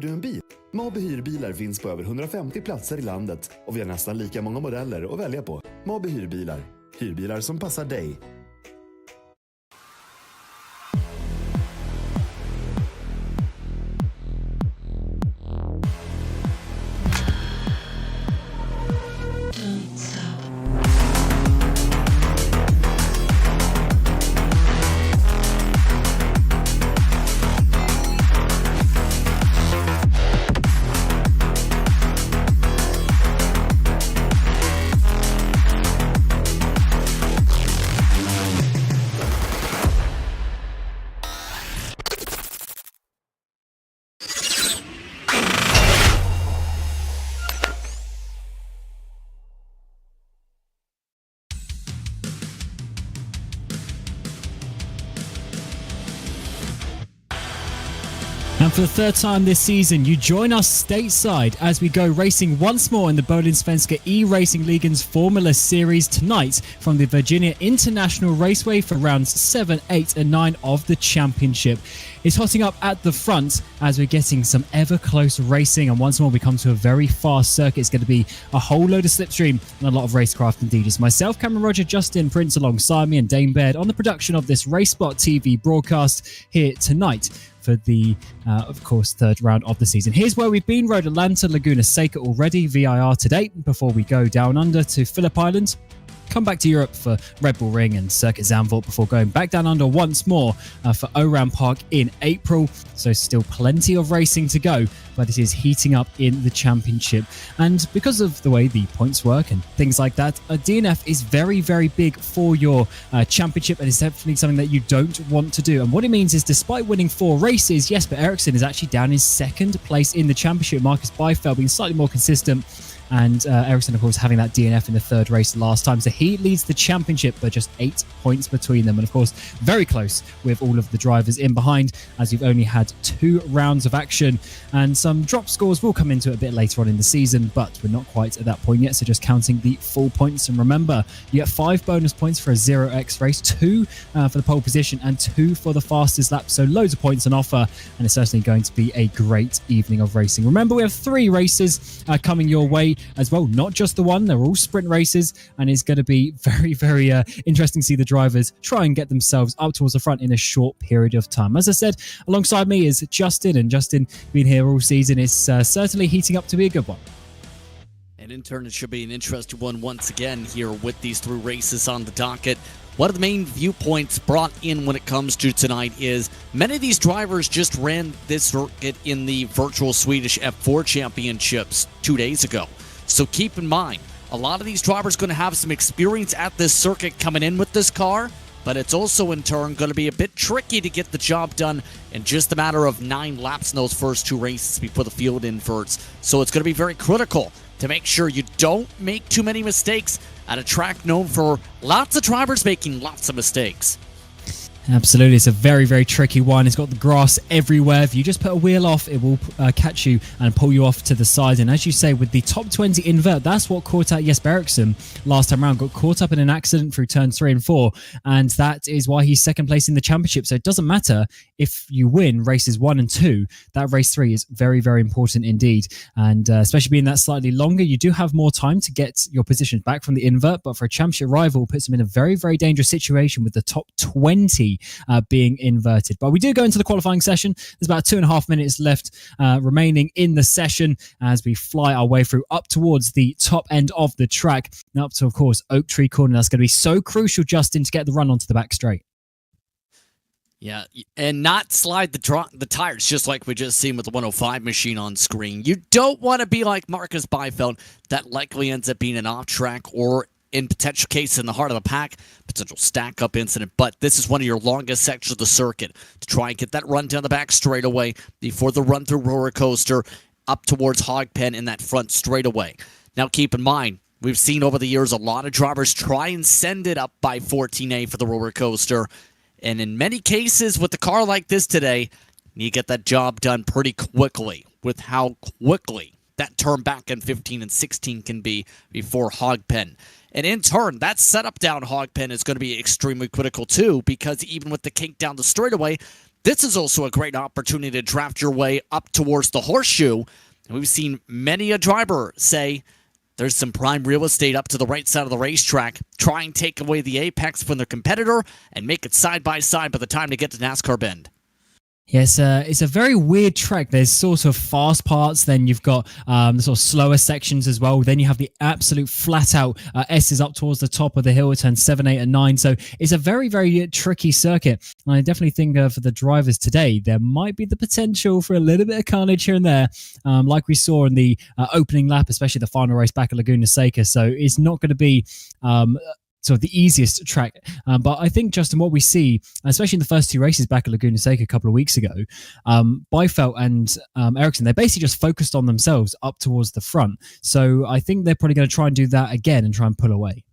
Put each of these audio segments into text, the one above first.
du en bil? Mabe hyrbilar finns på över 150 platser i landet och vi har nästan lika många modeller att välja på. Mabe hyrbilar. Hyrbilar som passar dig. And for the third time this season, you join us stateside as we go racing once more in the Bohlin Svenska Eracingligan's Formula Series tonight from the Virginia International Raceway for rounds 7, 8 and 9 of the championship. It's hotting up at the front as we're getting some ever close racing, and once more we come to a very fast circuit. It's going to be a whole load of slipstream and a lot of racecraft indeed. It's myself, Cameron Roger, Justin Prince alongside me and Dane Baird on the production of this RaceSpotTV broadcast here tonight for the, of course, third round of the season. Here's where we've been: Road Atlanta, Laguna Seca already, VIR to date, before we go down under to Phillip Island. Come back to Europe for Red Bull Ring and Circuit Zandvoort before going back down under once more for Oran Park in April. So still plenty of racing to go, but it is heating up in the championship. And because of the way the points work and things like that, a DNF is very, very big for your championship, and it's definitely something that you don't want to do. And what it means is, despite winning 4 races, Jesper Eriksson is actually down in second place in the championship. Marcus Beifeld being slightly more consistent, and Ericsson, of course, having that DNF in the third race last time. So he leads the championship, but just 8 points between them. And, of course, very close with all of the drivers in behind, as we've only had 2 rounds of action. And some drop scores will come into it a bit later on in the season, but we're not quite at that point yet. So just counting the full points. And remember, you get 5 bonus points for a 0x race, 2 for the pole position, and 2 for the fastest lap. So loads of points on offer, and it's certainly going to be a great evening of racing. Remember, we have 3 races coming your way as well, not just the one. They're all sprint races, and it's going to be very, very interesting to see the drivers try and get themselves up towards the front in a short period of time. As I said, alongside me is Justin, and Justin, being here all season, is certainly heating up to be a good one. And in turn, it should be an interesting one once again here with these 3 races on the docket. One of the main viewpoints brought in when it comes to tonight is many of these drivers just ran this circuit in the virtual Swedish F4 Championships 2 days ago. So keep in mind, a lot of these drivers are going to have some experience at this circuit coming in with this car, but it's also in turn going to be a bit tricky to get the job done in just a matter of 9 laps in those first 2 races before the field inverts. So it's going to be very critical to make sure you don't make too many mistakes at a track known for lots of drivers making lots of mistakes. Absolutely, it's a very, very tricky one. It's got the grass everywhere. If you just put a wheel off, it will catch you and pull you off to the side. And as you say, with the top 20 invert, that's what caught out Jesper Eriksson last time around. Got caught up in an accident through turns 3 and 4, and that is why he's second place in the championship. So it doesn't matter if you win races 1 and 2. That race 3 is very, very important indeed. And especially being that slightly longer, you do have more time to get your positions back from the invert. But for a championship rival, it puts him in a very, very dangerous situation with the top 20 being inverted. But we do go into the qualifying session. There's about 2.5 minutes left remaining in the session as we fly our way through up towards the top end of the track and up to, of course, Oak Tree Corner. That's going to be so crucial, Justin, to get the run onto the back straight. Yeah, and not slide the tires, just like we just seen with the 105 machine on screen. You don't want to be like Marcus Beifeld. That likely ends up being an off-track or, in potential case, in the heart of the pack, potential stack-up incident. But this is one of your longest sections of the circuit to try and get that run down the back straightaway before the run through roller coaster up towards Hog Pen in that front straightaway. Now, keep in mind, we've seen over the years a lot of drivers try and send it up by 14A for the roller coaster. And in many cases, with a car like this today, you get that job done pretty quickly with how quickly that turn back in 15 and 16 can be before Hog Pen. And in turn, that setup down Hog Pen is going to be extremely critical too, because even with the kink down the straightaway, This is also a great opportunity to draft your way up towards the horseshoe. And we've seen many a driver say there's some prime real estate up to the right side of the racetrack. Try and take away the apex from their competitor and make it side by side by the time they get to NASCAR Bend. Yes, it's a very weird track. There's sort of fast parts, then you've got the sort of slower sections as well. Then you have the absolute flat-out S's up towards the top of the hill at turn 7, 8, and 9. So it's a very, very tricky circuit. And I definitely think for the drivers today, there might be the potential for a little bit of carnage here and there, like we saw in the opening lap, especially the final race back at Laguna Seca. So it's not going to be sort of the easiest track. But I think, Justin, what we see, especially in the first two races back at Laguna Seca a couple of weeks ago, Byfeld and Ericsson, they're basically just focused on themselves up towards the front. So I think they're probably going to try and do that again and try and pull away.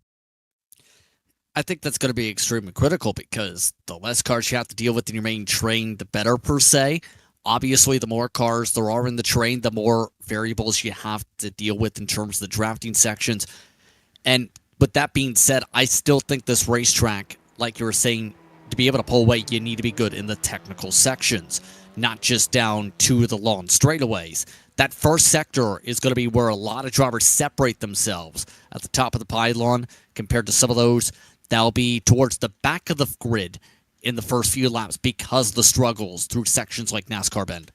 I think that's going to be extremely critical because the less cars you have to deal with in your main train, the better, per se. Obviously, the more cars there are in the train, the more variables you have to deal with in terms of the drafting sections. And with that being said, I still think this racetrack, like you were saying, to be able to pull away, you need to be good in the technical sections, not just down to the long straightaways. That first sector is going to be where a lot of drivers separate themselves at the top of the pylon compared to some of those that'll be towards the back of the grid in the first few laps because of the struggles through sections like NASCAR Bend.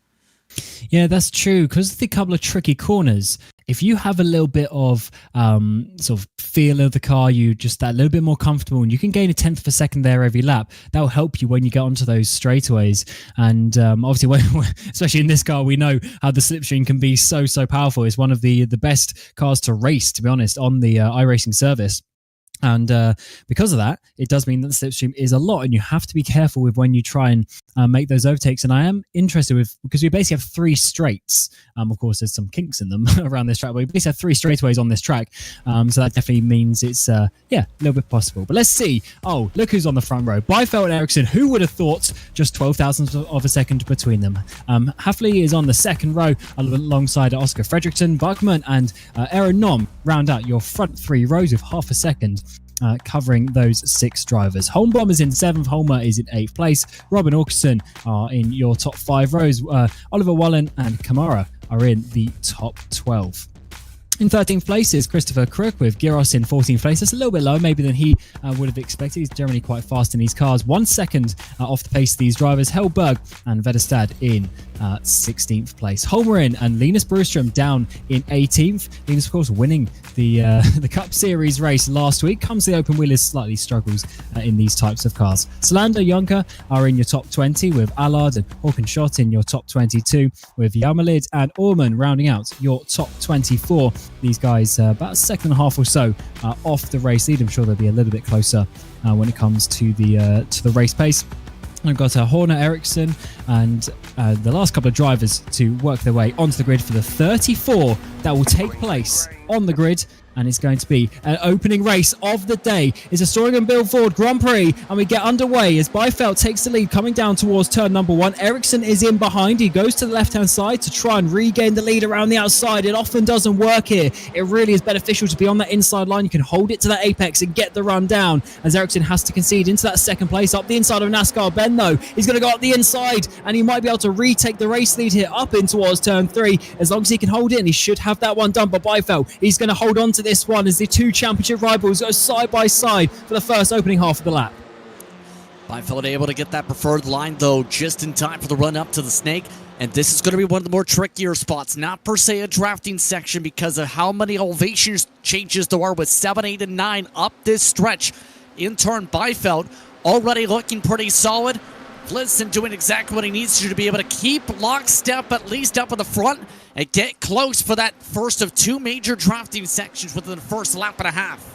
Yeah, that's true. Because of the couple of tricky corners, if you have a little bit of sort of feel of the car, you just that little bit more comfortable, and you can gain a tenth of a second there every lap. That will help you when you get onto those straightaways. And obviously, especially in this car, we know how the slipstream can be so powerful. It's one of the best cars to race, to be honest, on the iRacing service. And because of that, it does mean that the slipstream is a lot, and you have to be careful with when you try and make those overtakes. And I am interested because we basically have three straights. Of course, there's some kinks in them around this track, but we basically have three straightaways on this track. So that definitely means it's, a little bit possible. But let's see. Oh, look who's on the front row. Byfeld and Ericsson. Who would have thought just 12,000 of a second between them? Hafley is on the second row alongside Oscar Fredrickson. Buckman and Aaron Nom round out your front three rows with half a second. Covering those six drivers. Holmbaum is in 7th, Holmer is in 8th place. Robin Orkerson are in your top 5 rows. Oliver Wallen and Kamara are in the top 12. In 13th place is Christopher Crook with Giros in 14th place. That's a little bit lower maybe than he would have expected. He's generally quite fast in these cars. 1 second off the pace of these drivers. Helberg and Vedestad in 16th place. Holmerin and Linus Brustrom down in 18th. Linus, of course, winning the Cup Series race last week. Comes the open wheelers, slightly struggles in these types of cars. Solander Yonka are in your top 20 with Allard and Hawkenschott in your top 22 with Yamalid and Orman rounding out your top 24. These guys about a second and a half or so off the race lead. I'm sure they'll be a little bit closer when it comes to the race pace. I've got Horner, Ericsson, and the last couple of drivers to work their way onto the grid for the 34 that will take place on the grid. And it's going to be an opening race of the day. It's a Storingen Bill Ford Grand Prix, and we get underway as Byfeld takes the lead coming down towards turn number 1. Ericsson is in behind. He goes to the left-hand side to try and regain the lead around the outside. It often doesn't work here. It really is beneficial to be on that inside line. You can hold it to that apex and get the run down as Ericsson has to concede into that second place. Up the inside of NASCAR Ben, though. He's going to go up the inside, and he might be able to retake the race lead here up in towards turn 3. As long as he can hold it, and he should have that one done. But Byfeld, he's going to hold on to this one as the two championship rivals go side by side for the first opening half of the lap. Byfeld able to get that preferred line, though, just in time for the run up to the snake. And this is going to be one of the more trickier spots. Not per se a drafting section because of how many elevation changes there are with 7, 8, and 9 up this stretch. In turn, Byfeld already looking pretty solid. Flinson doing exactly what he needs to be able to keep lockstep at least up in the front and get close for that first of 2 major drafting sections within the first lap and a half.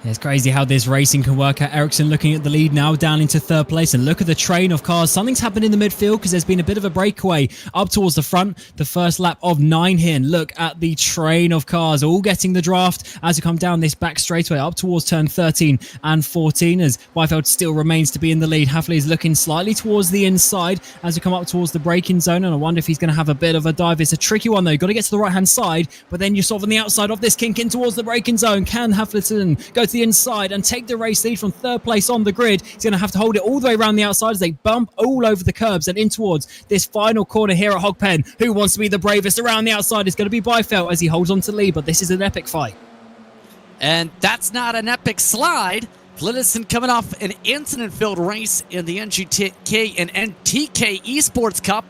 It's crazy how this racing can work out. Ericsson looking at the lead now, down into 3rd place. And look at the train of cars. Something's happened in the midfield because there's been a bit of a breakaway up towards the front. The first lap of 9 here. And look at the train of cars all getting the draft as we come down this back straightaway up towards turn 13 and 14 as Byfeld still remains to be in the lead. Hafley is looking slightly towards the inside as we come up towards the braking zone. And I wonder if he's going to have a bit of a dive. It's a tricky one, though. You've got to get to the right-hand side, but then you're sort of on the outside of this kink in towards the braking zone. Can Haflerton go to to the inside and take the race lead from third place on the grid. He's going to have to hold it all the way around the outside as they bump all over the curbs and in towards this final corner here at Hogpen. Who wants to be the bravest around the outside is going to be Byfeld as he holds on to lead, but this is an epic fight. And that's not an epic slide. Flitterson coming off an incident-filled race in the NGTK and NTK Esports Cup.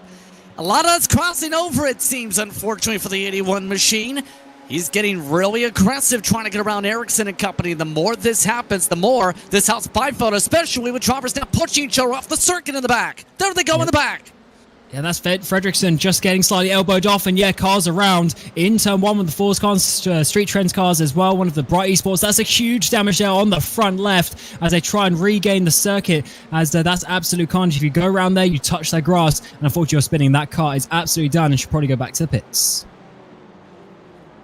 A lot of us crossing over, it seems, unfortunately, for the 81 machine. He's getting really aggressive trying to get around Ericsson and company. The more this happens, the more this helps Byfeld, especially with drivers now pushing each other off the circuit in the back. There they go in the back. Yeah, that's Fredrickson just getting slightly elbowed off, and yeah, cars around in turn one with the Force cars, Street Trends cars as well, one of the Bright Esports. That's a huge damage there on the front left as they try and regain the circuit, as that's absolute carnage. If you go around there, you touch that grass, and unfortunately you're spinning. That car is absolutely done and should probably go back to the pits.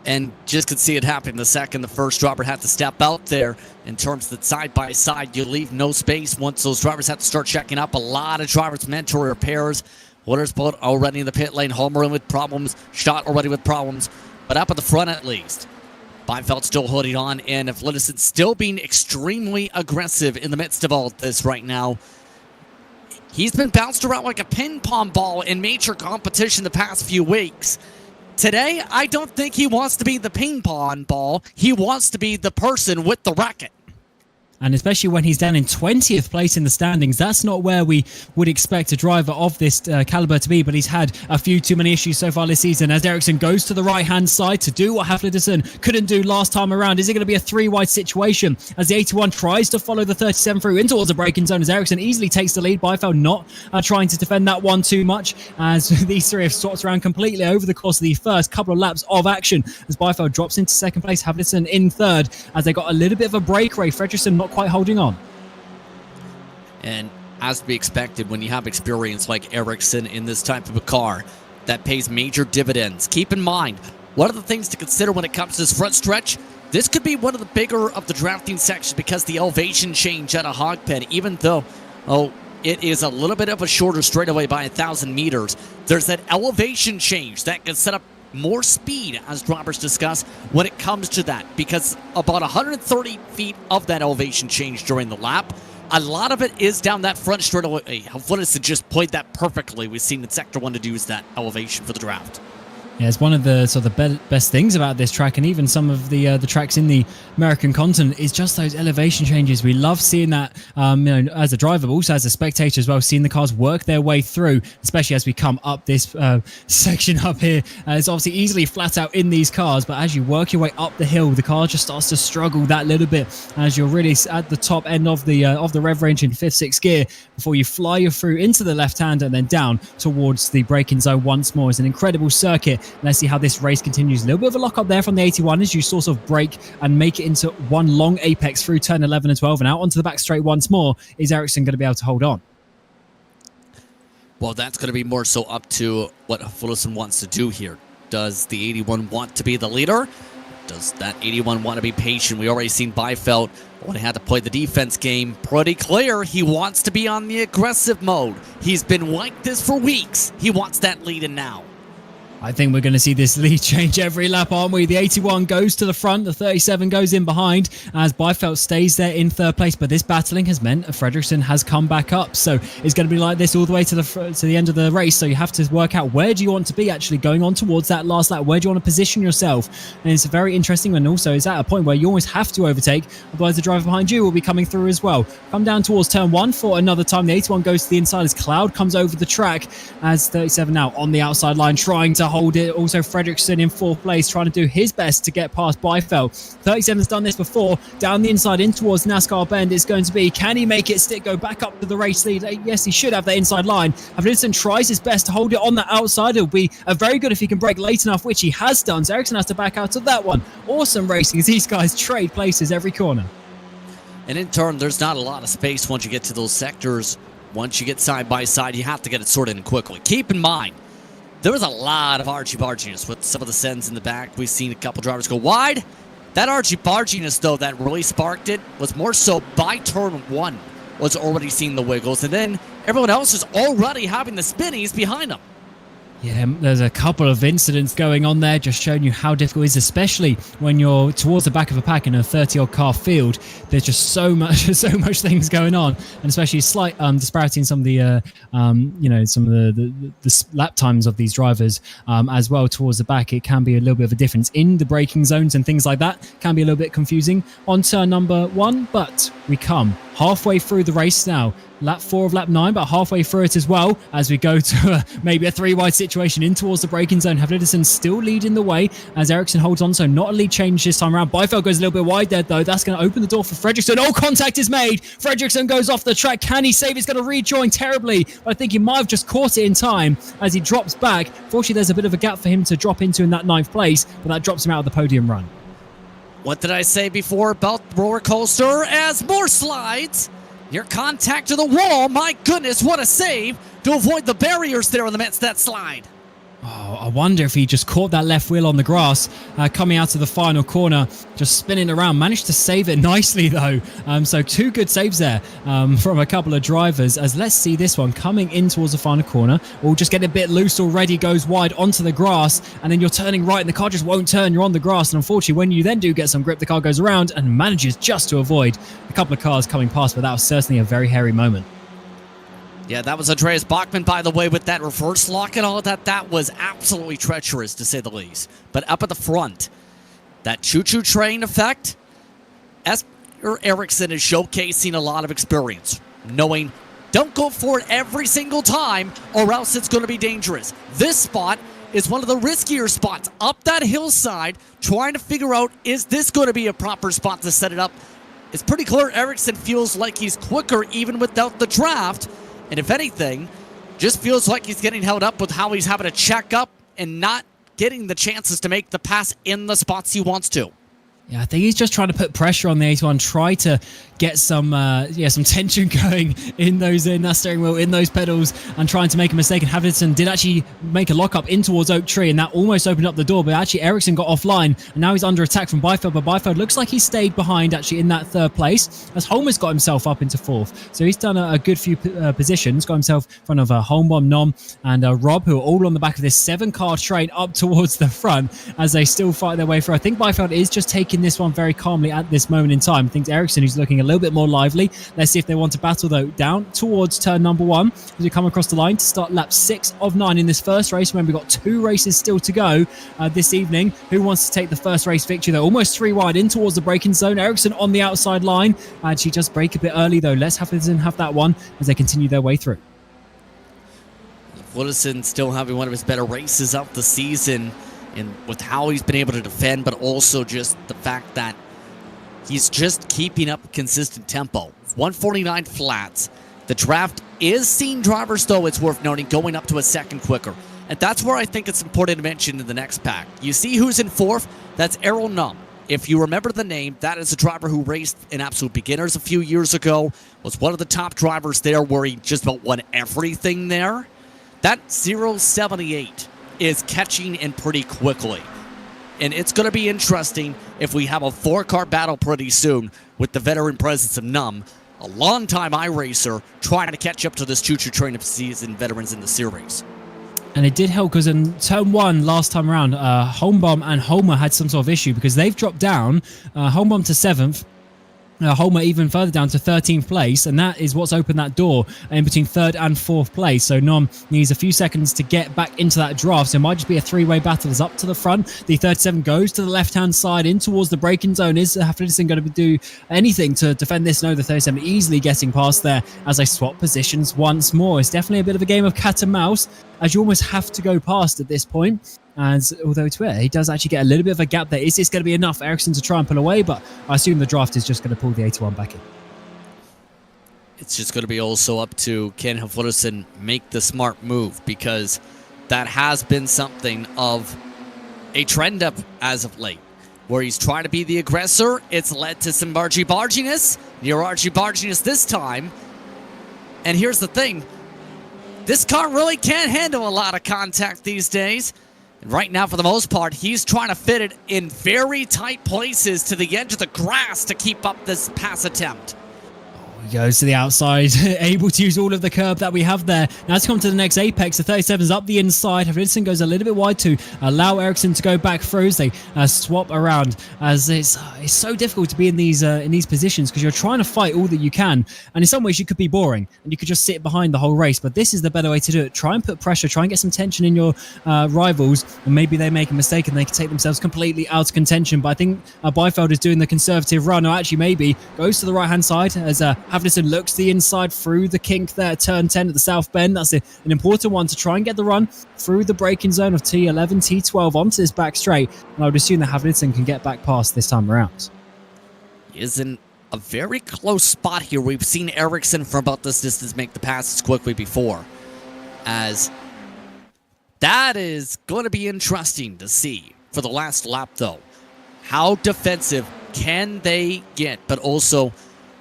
And just could see it happen the second the first driver had to step out there. In terms of the side-by-side, you leave no space once those drivers have to start checking up. A lot of drivers mandatory repairs. Watersport already in the pit lane. Homer with problems. Shot already with problems. But up at the front at least. Byfeld still holding on. And Flitterson still being extremely aggressive in the midst of all this right now. He's been bounced around like a ping pong ball in major competition the past few weeks. Today, I don't think he wants to be the ping pong ball. He wants to be the person with the racket. And especially when he's down in 20th place in the standings, that's not where we would expect a driver of this caliber to be. But he's had a few too many issues so far this season as Ericsson goes to the right-hand side to do what Hafliderson couldn't do last time around. Is it going to be a three-wide situation as the 81 tries to follow the 37 through in towards the braking zone as Ericsson easily takes the lead? Byfeld not trying to defend that one too much as these three have swapped around completely over the course of the first couple of laps of action as Byfeld drops into second place, Hafliderson in third as they got a little bit of a breakaway. Fredrickson not quite holding on. And as to be expected, when you have experience like Ericsson in this type of a car, that pays major dividends. Keep in mind, one of the things to consider when it comes to this front stretch, this could be one of the bigger of the drafting sections because the elevation change at a hog pen, even though, it is a little bit of a shorter straightaway by 1,000 meters, there's that elevation change that can set up more speed, as drivers discuss, when it comes to that, because about 130 feet of that elevation change during the lap, a lot of it is down that front straightaway. Flitterson just played that perfectly. We've seen in Sector 1 to use that elevation for the draft. Yeah, it's one of the best things about this track, and even some of the tracks in the American continent, is just those elevation changes. We love seeing that, as a driver, but also as a spectator as well, seeing the cars work their way through, especially as we come up this section up here. It's obviously easily flat out in these cars, but as you work your way up the hill, the car just starts to struggle that little bit as you're really at the top end of the rev range in 5th, 6th gear before you fly you through into the left hand and then down towards the braking zone once more. It's an incredible circuit. Let's see how this race continues. A little bit of a lock up there from the 81 as you sort of break and make it into one long apex through turn 11 and 12 and out onto the back straight once more. Is Ericsson going to be able to hold on? Well, that's going to be more so up to what Flitterson wants to do here. Does the 81 want to be the leader? Does that 81 want to be patient? We already seen Byfeld when he had to play the defense game. Pretty clear he wants to be on the aggressive mode. He's been like this for weeks. He wants that lead in now. I think we're going to see this lead change every lap, aren't we? The 81 goes to the front, the 37 goes in behind as Byfeld stays there in third place. But this battling has meant Fredrickson has come back up. So it's going to be like this all the way to the end of the race. So you have to work out where do you want to be actually going on towards that last lap. Where do you want to position yourself? And it's very interesting, and also it's at a point where you always have to overtake. Otherwise, the driver behind you will be coming through as well. Come down towards turn 1 for another time. The 81 goes to the inside as Cloud comes over the track as 37 now on the outside line trying to hold it. Also Fredrickson in 4th place trying to do his best to get past Byfeld. 37's done this before. Down the inside in towards NASCAR Bend it's going to be. Can he make it stick? Go back up to the race lead? Yes, he should have that inside line. Fredrickson tries his best to hold it on the outside. It'll be very good if he can break late enough, which he has done. So Ericsson has to back out of that one. Awesome racing as these guys trade places every corner. And in turn, there's not a lot of space once you get to those sectors. Once you get side by side, you have to get it sorted in quickly. Keep in mind, there was a lot of argy-barginess with some of the sends in the back. We've seen a couple drivers go wide. That argy-barginess, though, that really sparked it was more so by turn 1 was already seeing the wiggles. And then everyone else is already having the spinnies behind them. Yeah, there's a couple of incidents going on there, just showing you how difficult it is, especially when you're towards the back of a pack in a 30-odd car field. There's just so much things going on, and especially slight disparity in some of the, some of the lap times of these drivers as well towards the back. It can be a little bit of a difference in the braking zones and things like that. Can be a little bit confusing on turn number 1, but we come halfway through the race now. Lap 4 of lap 9, but halfway through it as well, as we go to maybe a 3-wide situation in towards the braking zone. Havlidersen still leading the way as Ericsson holds on, so not a lead change this time around. Beifeld goes a little bit wide there, though. That's going to open the door for Fredriksson. Oh, contact is made. Fredriksson goes off the track. Can he save? He's going to rejoin terribly, but I think he might have just caught it in time as he drops back. Fortunately, there's a bit of a gap for him to drop into in that 9th place, but that drops him out of the podium run. What did I say before about roller coaster? As more slides, your contact to the wall. My goodness, what a save to avoid the barriers there in the midst of that slide. Oh, I wonder if he just caught that left wheel on the grass coming out of the final corner, just spinning around. Managed to save it nicely, though. So 2 good saves there from a couple of drivers. As let's see this one coming in towards the final corner. Or just getting a bit loose already, goes wide onto the grass, and then you're turning right and the car just won't turn. You're on the grass, and unfortunately, when you then do get some grip, the car goes around and manages just to avoid a couple of cars coming past, but that was certainly a very hairy moment. Yeah, that was Andreas Bachmann, by the way, with that reverse lock and all that. That was absolutely treacherous, to say the least. But up at the front, that choo-choo train effect, Ericsson is showcasing a lot of experience, knowing don't go for it every single time or else it's going to be dangerous. This spot is one of the riskier spots up that hillside, trying to figure out, is this going to be a proper spot to set it up? It's pretty clear Ericsson feels like he's quicker even without the draft. And if anything, just feels like he's getting held up with how he's having to check up and not getting the chances to make the pass in the spots he wants to. Yeah, I think he's just trying to put pressure on the 81, try to get some tension going in that steering wheel, in those pedals, and trying to make a mistake. And Havlidersen did actually make a lockup in towards Oak Tree, and that almost opened up the door, but actually Ericsson got offline, and now he's under attack from Beifeld, but Beifeld looks like he stayed behind actually in that 3rd place, as Holmer's got himself up into 4th. So he's done a good few positions, got himself in front of Holmbaum, Nom, and Rob, who are all on the back of this 7-car train up towards the front as they still fight their way through. I think Beifeld is just taking this one very calmly at this moment in time. I think Ericsson, who's looking a little bit more lively. Let's see if they want to battle, though, down towards turn number 1 as we come across the line to start lap 6 of 9 in this first race. Remember, we've got 2 races still to go this evening. Who wants to take the first race victory? They're almost 3 wide in towards the braking zone. Ericsson on the outside line, and she just brake a bit early, though. Let's have that one as they continue their way through. Woodison still having one of his better races of the season, and with how he's been able to defend, but also just the fact that he's just keeping up consistent tempo. 149 flats. The draft is seeing drivers, though, it's worth noting, going up to a second quicker. And that's where I think it's important to mention in the next pack. You see who's in 4th? That's Errol Num. If you remember the name, that is a driver who raced in Absolute Beginners a few years ago, was one of the top drivers there where he just about won everything there. That 078 is catching in pretty quickly. And it's going to be interesting if we have a 4-car battle pretty soon with the veteran presence of Num, a long-time iRacer, trying to catch up to this choo-choo train of seasoned veterans in the series. And it did help because in turn 1 last time around, Holmbaum and Holmer had some sort of issue because they've dropped down, Holmbaum to 7th, Holmer even further down to 13th place, and that is what's opened that door in between 3rd and 4th place. So Nom needs a few seconds to get back into that draft, so it might just be a 3-way battle. As up to the front, the 37 goes to the left-hand side in towards the braking zone. Is Havlidersen going to do anything to defend this? No, the 37 easily getting past there as they swap positions once more. It's definitely a bit of a game of cat and mouse, as you almost have to go past at this point. And although to it, he does actually get a little bit of a gap there. Is this going to be enough for Ericsson to try and pull away? But I assume the draft is just going to pull the 81 back in. It's just going to be also up to can Havlidersen make the smart move, because that has been something of a trend up as of late, where he's trying to be the aggressor. It's led to some argy-barginess, near argy-barginess this time. And here's the thing. This car really can't handle a lot of contact these days. And right now, for the most part, he's trying to fit it in very tight places to the edge of the grass to keep up this pass attempt. He goes to the outside, able to use all of the curb that we have there. Now let's come to the next apex. The 37's up the inside. Havlicen goes a little bit wide to allow Eracingligan to go back through as they swap around. As it's so difficult to be in these positions because you're trying to fight all that you can. And in some ways you could be boring and you could just sit behind the whole race. But this is the better way to do it. Try and put pressure. Try and get some tension in your rivals. And maybe they make a mistake and they can take themselves completely out of contention. But I think Byfeld is doing the conservative run. Or actually maybe goes to the right-hand side as Havlicen looks the inside through the kink there at turn 10 at the south bend. That's an important one to try and get the run through the braking zone of T11, T12 onto this back straight. And I would assume that Havlicen can get back past this time around. He is in a very close spot here. We've seen Eracingligan from about this distance make the passes quickly before. As that is going to be interesting to see for the last lap, though. How defensive can they get, but also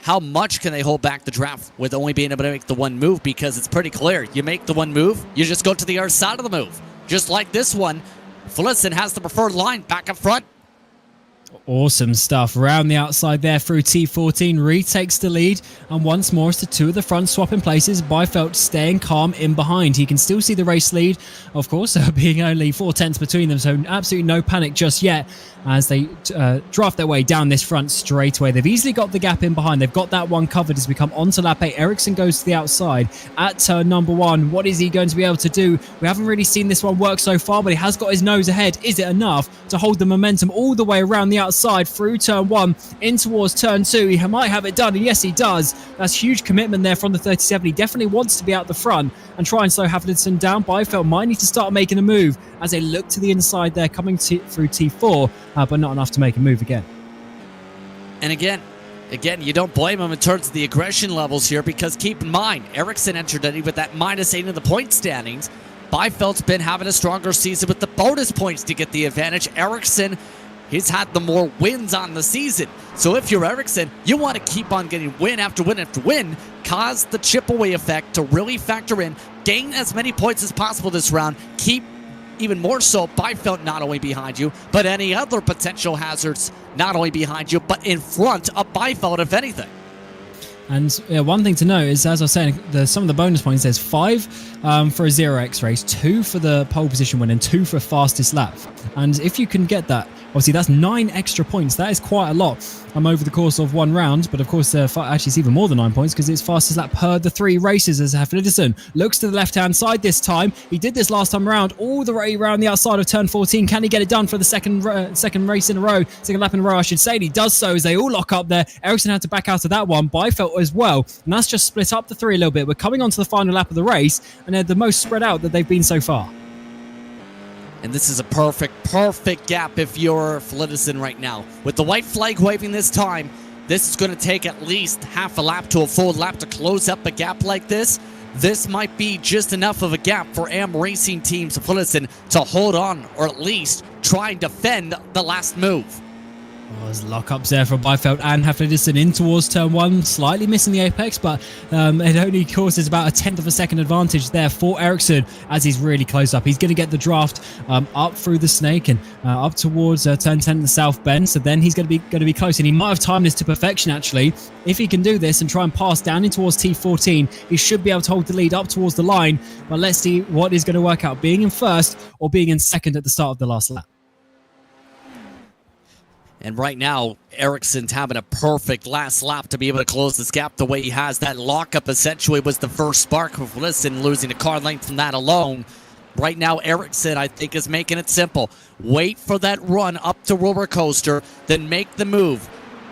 how much can they hold back the draft with only being able to make the one move? Because it's pretty clear. You make the one move, you just go to the other side of the move. Just like this one, Havlicen has the preferred line back up front. Awesome stuff. Around the outside there through T14, retakes the lead, and once more it's the two at the front swapping places. Byfeld staying calm in behind. He can still see the race lead, of course, being only 4/10 between them, so absolutely no panic just yet as they draft their way down this front straight away. They've easily got the gap in behind. They've got that one covered as we come onto lap 8. Eracingligan goes to the outside at turn number 1. What is he going to be able to do? We haven't really seen this one work so far, but he has got his nose ahead. Is it enough to hold the momentum all the way around the outside through turn 1 in towards turn 2? He might have it done, and yes, he does. That's huge commitment there from the 37. He definitely wants to be out the front and try and slow Havlicen down. Byfeld might need to start making a move as they look to the inside there, coming through T4, but not enough to make a move again. And again, you don't blame him in terms of the aggression levels here, because keep in mind, Eracingligan entered it with that -8 in the point standings. Byfeld's been having a stronger season with the bonus points to get the advantage. Eracingligan, he's had the more wins on the season. So if you're Eracingligan, you want to keep on getting win after win after win, cause the chip away effect to really factor in, gain as many points as possible this round, keep even more so Byfeld not only behind you, but any other potential hazards not only behind you, but in front of Byfeld, if anything. And one thing to note is, as I was saying, some of the bonus points, there's 5 for a 0x race, 2 for the pole position win, and 2 for fastest lap. And if you can get that, obviously that's 9 extra points. That is quite a lot over the course of one round. But of course, actually it's even more than 9 points because it's fastest lap per the 3 races as Havlicen looks to the left-hand side this time. He did this last time around, all the way around the outside of turn 14. Can he get it done for the second race in a row, second lap in a row, I should say? And he does so as they all lock up there. Eracingligan had to back out of that one. Byfeld as well. And that's just split up the 3 a little bit. We're coming on to the final lap of the race, and they're the most spread out that they've been so far. And this is a perfect gap if you're Havlicen right now. With the white flag waving this time, this is going to take at least half a lap to a full lap to close up a gap like this. This might be just enough of a gap for AM Racing Team's Havlicen to hold on, or at least try and defend the last move. There's lockups there from Byfeld and Havlicen in towards turn 1, slightly missing the apex, but it only causes about a 1/10 of a second advantage there for Eracingligan as he's really close up. He's going to get the draft up through the snake and up towards turn 10 in the south bend, so then he's going to be close, and he might have timed this to perfection actually. If he can do this and try and pass down in towards T14, he should be able to hold the lead up towards the line, but let's see what is going to work out, being in first or being in second at the start of the last lap. And right now, Eracingligan's having a perfect last lap to be able to close this gap the way he has. That lockup essentially was the first spark of Havlicen losing a car length from that alone. Right now, Eracingligan, I think, is making it simple. Wait for that run up to roller coaster, then make the move.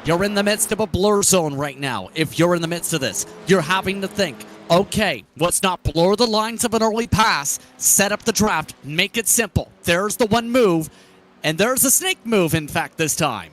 You're in the midst of a blur zone right now. If you're in the midst of this, you're having to think, okay, let's not blur the lines of an early pass, set up the draft, make it simple. There's the one move. And there's a snake move, in fact, this time.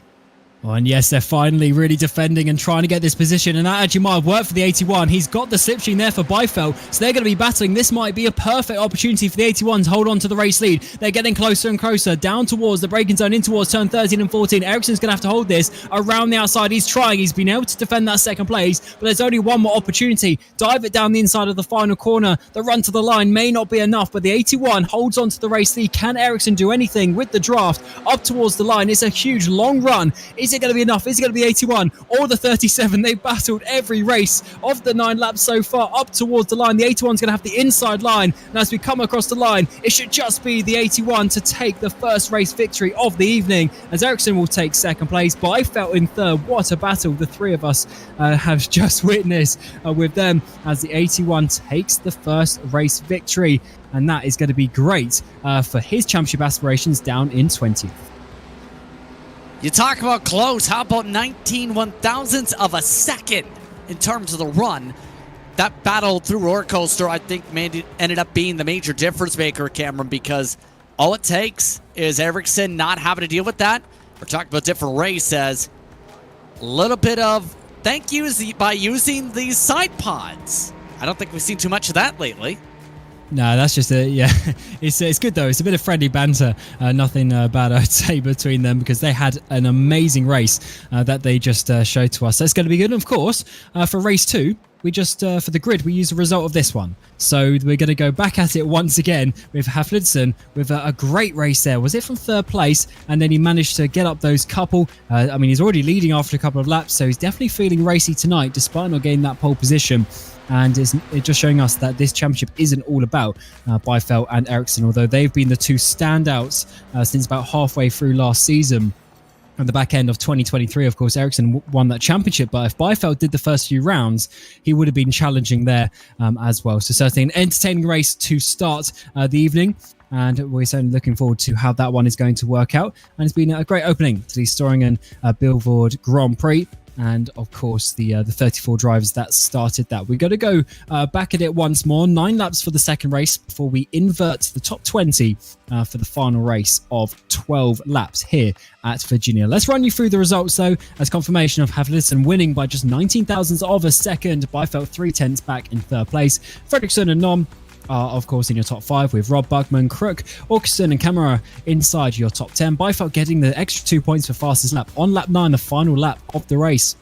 Oh, and yes, they're finally really defending and trying to get this position, and that actually might have worked for the 81. He's got the slipstream there for Byfeld, so they're going to be battling. This might be a perfect opportunity for the 81 to hold on to the race lead. They're getting closer and closer, down towards the braking zone, in towards turn 13 and 14. Ericsson's going to have to hold this around the outside. He's trying. He's been able to defend that second place, but there's only one more opportunity. Dive it down the inside of the final corner. The run to the line may not be enough, but the 81 holds on to the race lead. Can Eracingligan do anything with the draft up towards the line? It's a huge long run. Is Is it going to be enough? Is it going to be 81 or the 37? They battled every race of the 9 laps so far up towards the line. The 81's going to have the inside line. And as we come across the line, it should just be the 81 to take the first race victory of the evening, as Eracsson will take second place. Byfeld in third. What a battle the three of us have just witnessed with them, as the 81 takes the first race victory. And that is going to be great for his championship aspirations down in 20th. You talk about close. How about 19 one-thousandths of a second in terms of the run? That battle through roller coaster, I think, ended up being the major difference maker, Cameron, because all it takes is Eracsson not having to deal with that. We're talking about different race as a little bit of thank yous by using these side pods. I don't think we've seen too much of that lately. No, that's just it's good though. It's a bit of friendly banter. Nothing bad, I'd say, between them, because they had an amazing race that they just showed to us. So it's going to be good. And of course, for race 2, we just, for the grid, we use the result of this one. So we're going to go back at it once again with Haflidsson with a great race there. Was it from third place? And then he managed to get up those couple. I mean, he's already leading after a couple of laps, so he's definitely feeling racy tonight, despite not getting that pole position. And it's just showing us that this championship isn't all about Byfeld and Eracsson, although they've been the two standouts since about halfway through last season. At the back end of 2023, of course, Eracsson won that championship, but if Byfeld did the first few rounds, he would have been challenging there as well. So certainly an entertaining race to start the evening, and we're certainly looking forward to how that one is going to work out. And it's been a great opening to the Storingen Billboard Grand Prix. And of course, the 34 drivers that started that. We're going to go back at it once more. 9 laps for the second race before we invert the top 20 for the final race of 12 laps here at Virginia. Let's run you through the results, though, as confirmation of Haflidsson winning by just 19 thousandths of a second. Byfeld 3/10 back in third place. Fredriksson and Nom are, of course, in your top 5, with Rob, Bugman, Crook, Aukersson and Camara inside your top 10. Byfeld getting the extra 2 points for fastest lap on lap 9, the final lap of the race.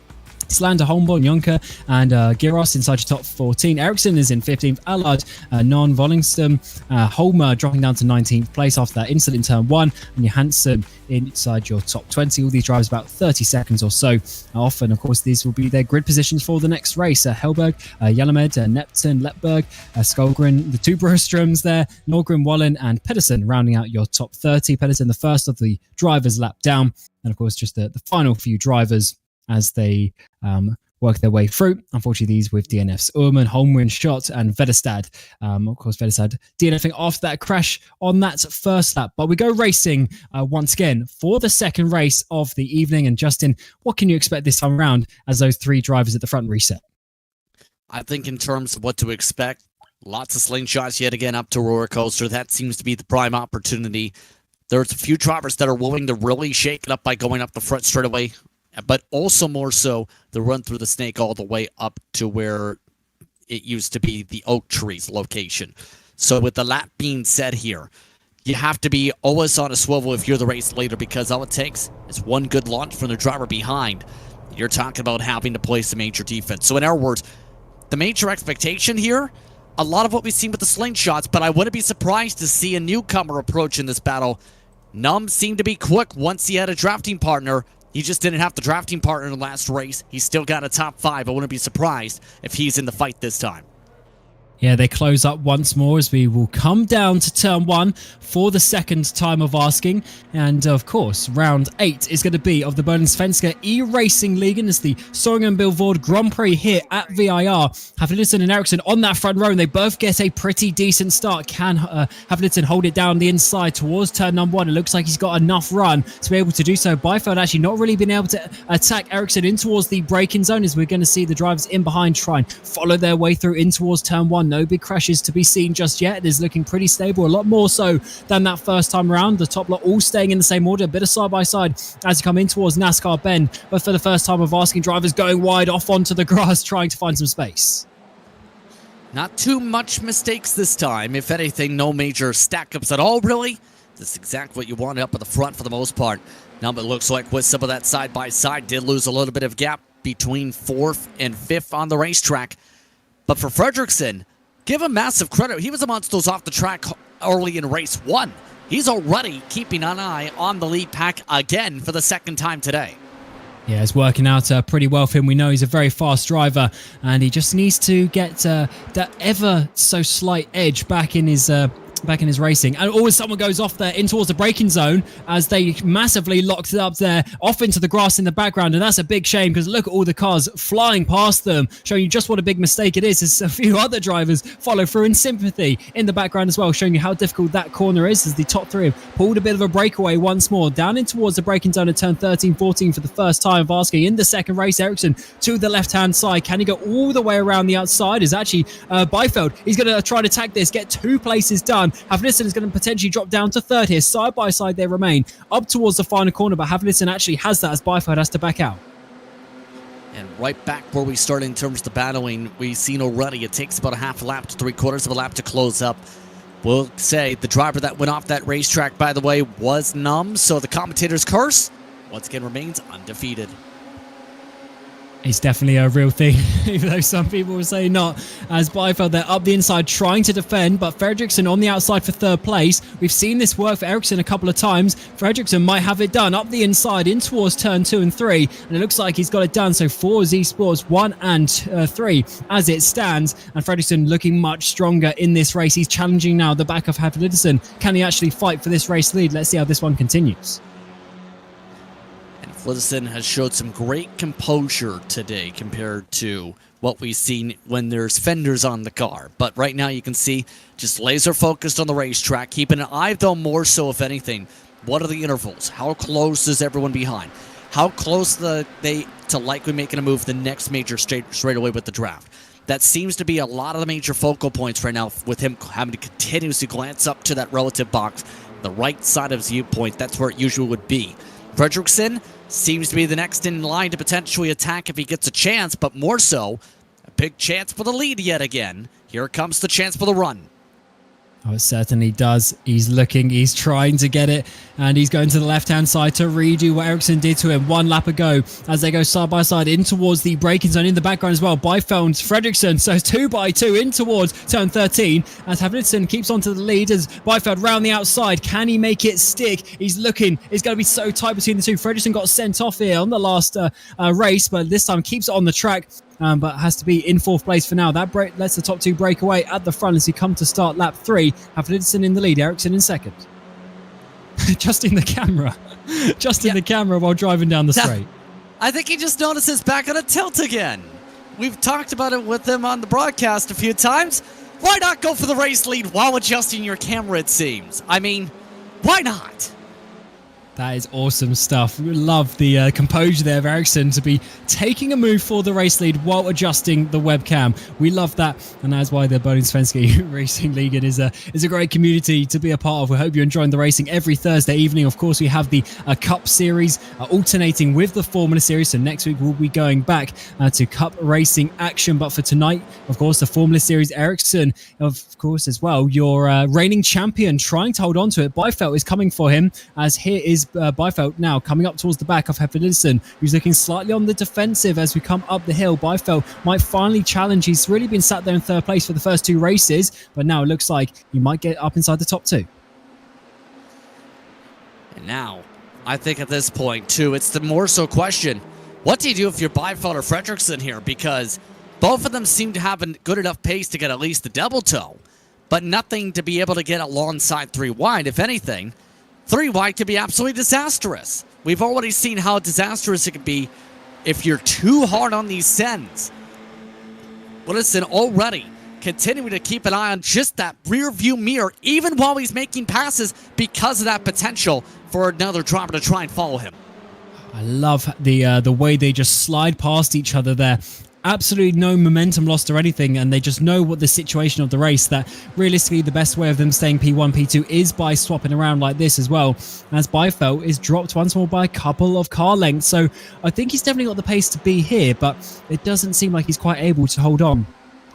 Slander, Holmborn, Jonker and Giros inside your top 14. Eracsson is in 15th. Allard, Non, Vollingston, Holmer dropping down to 19th place after that incident in turn 1. And Johansson inside your top 20. All these drivers about 30 seconds or so off. And of course, these will be their grid positions for the next race. Helberg, Jalamed, Neptun, Letberg, Skolgren, the two Brostroms there, Norgren, Wallen and Pedersen rounding out your top 30. Pedersen, the first of the drivers lap down. And of course, just the final few drivers as they work their way through. Unfortunately, these with DNFs. Ullman, Holmgren, Schott, and Vedestad. Of course, Vedestad DNFing after that crash on that first lap. But we go racing once again for the second race of the evening. And Justin, what can you expect this time around as those 3 drivers at the front reset? I think in terms of what to expect, lots of slingshots yet again up to roller coaster. That seems to be the prime opportunity. There's a few drivers that are willing to really shake it up by going up the front straight away, but also more so the run through the snake all the way up to where it used to be the oak trees location. So with the lap being set here, you have to be always on a swivel if you're the race leader, because all it takes is one good launch from the driver behind. You're talking about having to place a major defense. So in our words, the major expectation here, a lot of what we've seen with the slingshots, but I wouldn't be surprised to see a newcomer approach in this battle. Num seemed to be quick once he had a drafting partner. He just didn't have the drafting partner in the last race. He still got a top 5. I wouldn't be surprised if he's in the fight this time. Yeah, they close up once more as we will come down to turn 1 for the second time of asking. And of course, round 8 is going to be of the Bohlin Svenska Eracingligan. It's the Storingen Billboard Grand Prix here at VIR. Haflidsson and Eracsson on that front row, and they both get a pretty decent start. Can Haflidsson hold it down the inside towards turn number 1? It looks like he's got enough run to be able to do so. Byfeld actually not really been able to attack Eracsson in towards the braking zone, as we're going to see the drivers in behind try and follow their way through in towards turn 1. No big crashes to be seen just yet. It is looking pretty stable, a lot more so than that first time around. The top lot all staying in the same order, a bit of side by side as you come in towards NASCAR bend. But for the first time of asking, drivers going wide off onto the grass, trying to find some space. Not too much mistakes this time. If anything, no major stack-ups at all, really. That's exactly what you want up at the front for the most part. Now, but it looks like with some of that side-by-side, did lose a little bit of gap between 4th and 5th on the racetrack. But for Fredriksson, give him massive credit. He was amongst those off the track early in race 1. He's already keeping an eye on the lead pack again for the second time today. Yeah, it's working out pretty well for him. We know he's a very fast driver, and he just needs to get that ever so slight edge back in his racing. And always someone goes off there in towards the braking zone as they massively locked it up there, off into the grass in the background. And that's a big shame because look at all the cars flying past them, showing you just what a big mistake it is. As a few other drivers follow through in sympathy in the background as well, showing you how difficult that corner is as the top three have pulled a bit of a breakaway once more down in towards the braking zone at turn 13, 14 for the first time of asking in the second race. Ericsson to the left-hand side. Can he go all the way around the outside? Is actually Byfeld. He's going to try to attack this, get 2 places done. Havlissen is going to potentially drop down to third here. Side by side they remain up towards the final corner, but Havlissen actually has that as Byfeld has to back out. And right back where we started in terms of the battling, we've seen already it takes about a half a lap to 3/4 of a lap to close up. We'll say the driver that went off that racetrack, by the way, was numb, so the commentator's curse once again remains undefeated. It's definitely a real thing, even though some people will say not. As Byfeld there up the inside trying to defend, but Fredriksson on the outside for third place. We've seen this work for Ericsson a couple of times. Fredriksson might have it done up the inside in towards turn 2 and 3, and it looks like he's got it done. So for Z Sports 1 and 3 as it stands, and Fredriksson looking much stronger in this race. He's challenging now the back of Havlissen. Can he actually fight for this race lead? Let's see how this one continues. Fliddison has showed some great composure today compared to what we've seen when there's fenders on the car. But right now you can see just laser focused on the racetrack, keeping an eye though more so if anything. What are the intervals? How close is everyone behind? How close they to likely making a move the next major straight away with the draft? That seems to be a lot of the major focal points right now with him having to continuously glance up to that relative box, the right side of his viewpoint. That's where it usually would be. Fredriksson seems to be the next in line to potentially attack if he gets a chance, but more so, a big chance for the lead yet again. Here comes the chance for the run. Oh, it certainly does. He's looking, he's trying to get it, and he's going to the left-hand side to redo what Ericsson did to him 1 lap ago as they go side by side in towards the braking zone in the background as well. Byfeld, Fredriksson, so 2 by 2 in towards turn 13 as Havlissen keeps on to the lead as Byfeld round the outside. Can he make it stick? He's looking, it's going to be so tight between the two. Fredriksson got sent off here on the last race, but this time keeps it on the track. But has to be in 4th place for now. That lets the top 2 break away at the front as he come to start lap 3. Havlissen in the lead, Ericsson in 2nd. Just in the camera. Just in the camera while driving down the straight. I think he just notices back on a tilt again. We've talked about it with him on the broadcast a few times. Why not go for the race lead while adjusting your camera, it seems? I mean, why not? That is awesome stuff. We love the composure there of Ericsson to be taking a move for the race lead while adjusting the webcam. We love that, and that's why the Bohlin Svenska Eracingligan is a great community to be a part of. We hope you're enjoying the racing every Thursday evening. Of course, we have the Cup Series alternating with the Formula Series, so next week we'll be going back to Cup racing action. But for tonight, of course, the Formula Series, Ericsson, of course, as well, your reigning champion, trying to hold on to it. Byfeld is coming for him, as here is Byfeld now coming up towards the back of Havlissen, who's looking slightly on the defensive as we come up the hill. Byfeld might finally challenge. He's really been sat there in 3rd place for the first 2 races, but now it looks like he might get up inside the top 2. And now, I think at this point, too, it's the more so question, what do you do if you're Byfeld or Fredriksson here? Because both of them seem to have a good enough pace to get at least the double toe, but nothing to be able to get alongside 3 wide. If anything, 3 wide could be absolutely disastrous. We've already seen how disastrous it could be if you're too hard on these sends. Listen, already continuing to keep an eye on just that rear view mirror, even while he's making passes, because of that potential for another driver to try and follow him. I love the way they just slide past each other there. Absolutely no momentum lost or anything, and they just know what the situation of the race, that realistically the best way of them staying P1, P2 is by swapping around like this as well, as Byfeld is dropped once more by a couple of car lengths. So I think he's definitely got the pace to be here, but it doesn't seem like he's quite able to hold on.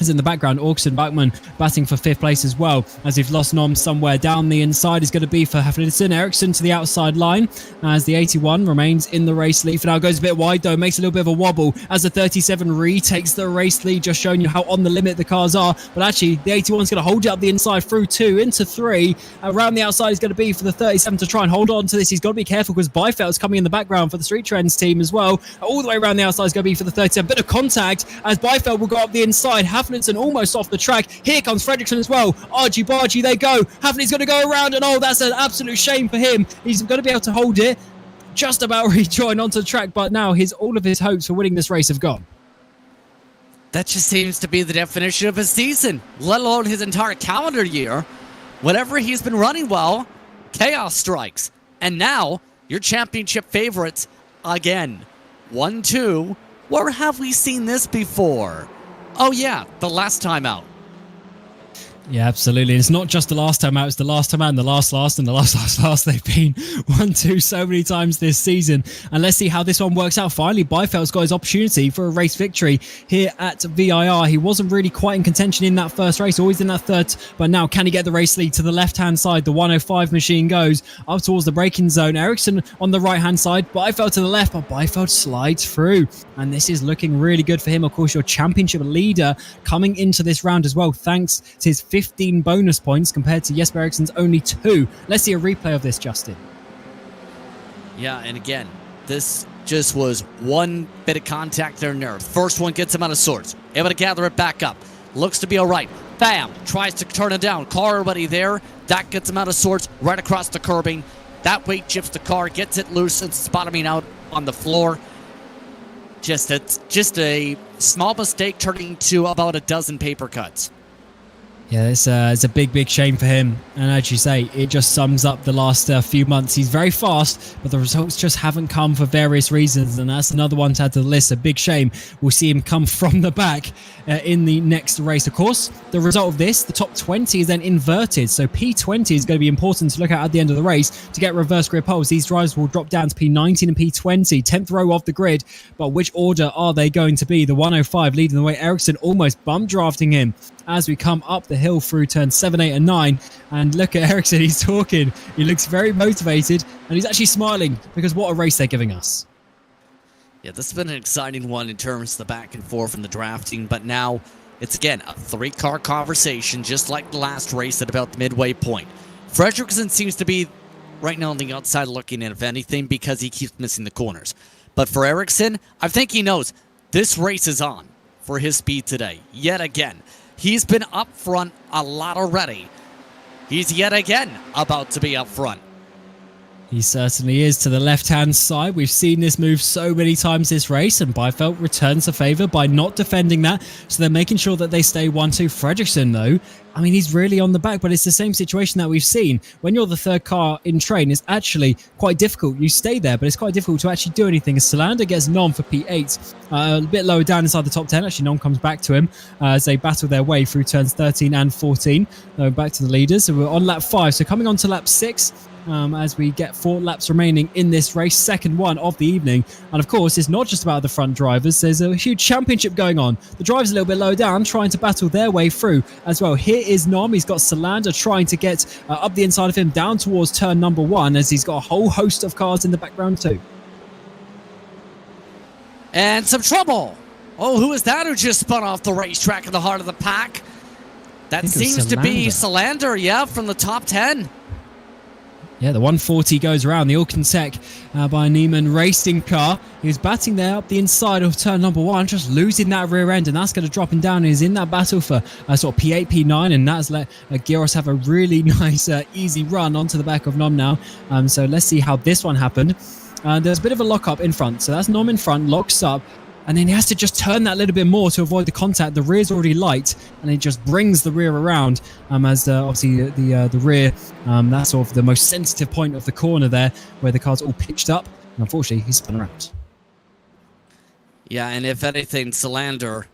As in the background, Augustin Bachmann batting for 5th place as well, as we've lost Nom somewhere down the inside is going to be for Haflidsson. Ericsson to the outside line as the 81 remains in the race lead. For now, goes a bit wide though, makes a little bit of a wobble as the 37 retakes the race lead, just showing you how on the limit the cars are. But actually, the 81 is going to hold it up the inside through 2 into 3. Around the outside is going to be for the 37 to try and hold on to this. He's got to be careful because Byfeld's coming in the background for the Street Trends team as well. All the way around the outside is going to be for the 37. Bit of contact as Byfeld will go up the inside. Haflidsson almost off the track. Here comes Fredriksson as well. Argy-bargy they go. Haflidson's going to go around, and oh, that's an absolute shame for him. He's going to be able to hold it. Just about rejoin onto the track, but now all of his hopes for winning this race have gone. That just seems to be the definition of his season, let alone his entire calendar year. Whenever he's been running well, chaos strikes. And now, your championship favorites again. 1-2. Where have we seen this before? Oh yeah, the last time out. Yeah, absolutely. It's not just the last time out, it's the last time out and the last, and the last. They've been 1-2 so many times this season. And let's see how this one works out. Finally, Byfeld's got his opportunity for a race victory here at VIR. He wasn't really quite in contention in that first race, always in that third. But now, can he get the race lead to the left-hand side? The 105 machine goes up towards the braking zone. Ericsson on the right-hand side, Byfeld to the left, but Byfeld slides through. And this is looking really good for him. Of course, your championship leader coming into this round as well, thanks to his 15 bonus points compared to Jesper Eriksson's only 2. Let's see a replay of this, Justin. Yeah, and again, this just was one bit of contact there and there. First one gets him out of sorts. Able to gather it back up. Looks to be all right. Bam! Tries to turn it down. Car already there. That gets him out of sorts right across the curbing. That weight chips the car, gets it loose, and it's bottoming out on the floor. Just a small mistake turning to about a dozen paper cuts. Yeah, it's a big shame for him. And as you say, it just sums up the last few months. He's very fast, but the results just haven't come for various reasons. And that's another one to add to the list. A big shame. We'll see him come from the back in the next race. Of course, the result of this, the top 20 is then inverted. So P20 is going to be important to look at the end of the race to get reverse grid poles. These drivers will drop down to P19 and P20, 10th row off the grid. But which order are they going to be? The 105 leading the way. Ericsson almost bump drafting him as we come up the hill through turn 7, 8 and 9. And look at Ericsson, he's talking. He looks very motivated and he's actually smiling because what a race they're giving us. Yeah, this has been an exciting one in terms of the back and forth and the drafting, but now it's again a 3-car conversation just like the last race at about the midway point. Fredriksson seems to be right now on the outside looking in, if anything, because he keeps missing the corners. But for Ericsson, I think he knows this race is on for his speed today, yet again. He's been up front a lot already. He's yet again about to be up front. He certainly is to the left-hand side. We've seen this move so many times this race, and Byfeld returns the favour by not defending that. So they're making sure that they stay 1-2. Fredriksson, though, I mean, he's really on the back, but it's the same situation that we've seen. When you're the third car in train, it's actually quite difficult. You stay there, but it's quite difficult to actually do anything. As Salander gets Nom for P8, a bit lower down inside the top 10. Actually, Nom comes back to him as they battle their way through turns 13 and 14. Back to the leaders. So we're on lap 5. So coming on to lap 6. As we get 4 laps remaining in this race, second one of the evening. And of course, it's not just about the front drivers. There's a huge championship going on. The drivers a little bit low down, trying to battle their way through as well. Here is Nom. He's got Salander trying to get up the inside of him down towards turn number 1, as he's got a whole host of cars in the background too. And some trouble. Oh, who is that who just spun off the racetrack in the heart of the pack? That seems to be Salander, yeah, from the top 10. Yeah, the 140 goes around. The Alcantec by Neiman Racing car. He was batting there up the inside of turn number 1, just losing that rear end, and that's going to drop him down. He's in that battle for sort of P8, P9, and that's let Gyros have a really nice, easy run onto the back of Nom now. So let's see how this one happened. There's a bit of a lock-up in front. So that's Nom in front, locks up. And then he has to just turn that a little bit more to avoid the contact. The rear's already light, and he just brings the rear around as obviously the rear, that's sort of the most sensitive point of the corner there, where the car's all pitched up. And unfortunately, he's spun around. Yeah, and if anything, Salander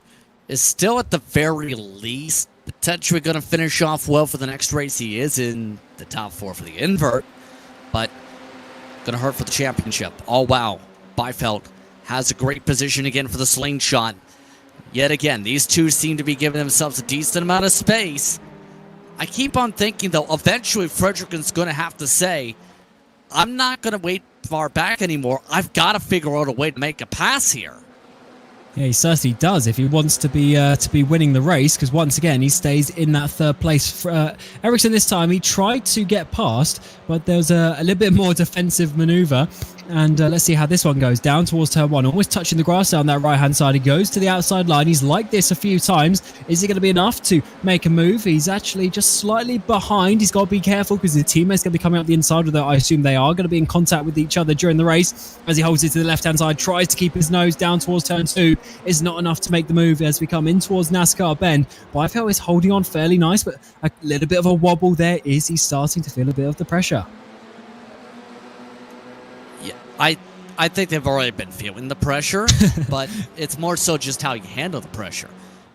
is still at the very least potentially going to finish off well for the next race. He is in the top 4 for the invert, but going to hurt for the championship. Oh, wow. Byfeld has a great position again for the slingshot. Yet again, these two seem to be giving themselves a decent amount of space. I keep on thinking, though, eventually Fredriksson's going to have to say, I'm not going to wait far back anymore. I've got to figure out a way to make a pass here. Yeah, he certainly does if he wants to be winning the race, because once again he stays in that third place. Ericsson this time, he tried to get past, but there was a little bit more defensive maneuver. And let's see how this one goes. Down towards turn one, almost touching the grass down that right-hand side. He goes to the outside line. He's like this a few times. Is it going to be enough to make a move? He's actually just slightly behind. He's got to be careful because his teammates going to be coming up the inside, although I assume they are going to be in contact with each other during the race. As he holds it to the left-hand side, tries to keep his nose down towards turn two. Is not enough to make the move as we come in towards NASCAR Bend. Byfeld is holding on fairly nice, but a little bit of a wobble there. Is he starting to feel a bit of the pressure? Yeah, I think they've already been feeling the pressure, but it's more so just how you handle the pressure.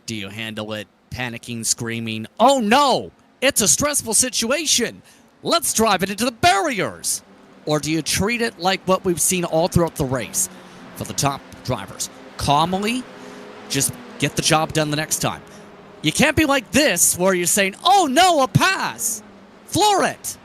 Do you handle it panicking, screaming, oh no, it's a stressful situation, let's drive it into the barriers? Or do you treat it like what we've seen all throughout the race for the top drivers? Calmly, just get the job done the next time. You can't be like this where you're saying, oh no, a pass, floor it.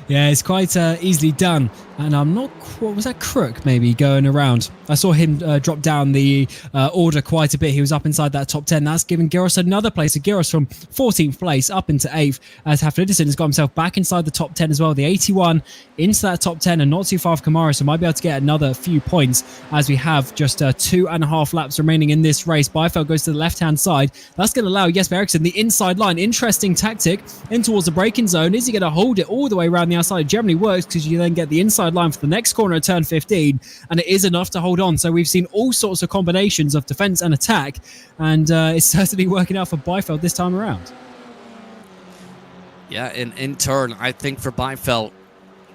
Yeah, it's quite easily done. And I'm not... What was that? Crook, maybe, going around? I saw him drop down the order quite a bit. He was up inside that top 10. That's given Gyros another place. So Gyros from 14th place up into 8th, as Hafnidison has got himself back inside the top 10 as well. The 81 into that top 10 and not too far from Kamara, so might be able to get another few points as we have just 2.5 laps remaining in this race. Byfeld goes to the left-hand side. That's going to allow Jesper Eriksson the inside line. Interesting tactic in towards the braking zone. Is he going to hold it all the way around the outside? It generally works because you then get the inside line for the next corner at turn 15, and it is enough to hold on. So we've seen all sorts of combinations of defense and attack, and it's certainly working out for Byfeld this time around. Yeah, and in turn, I think for Byfeld,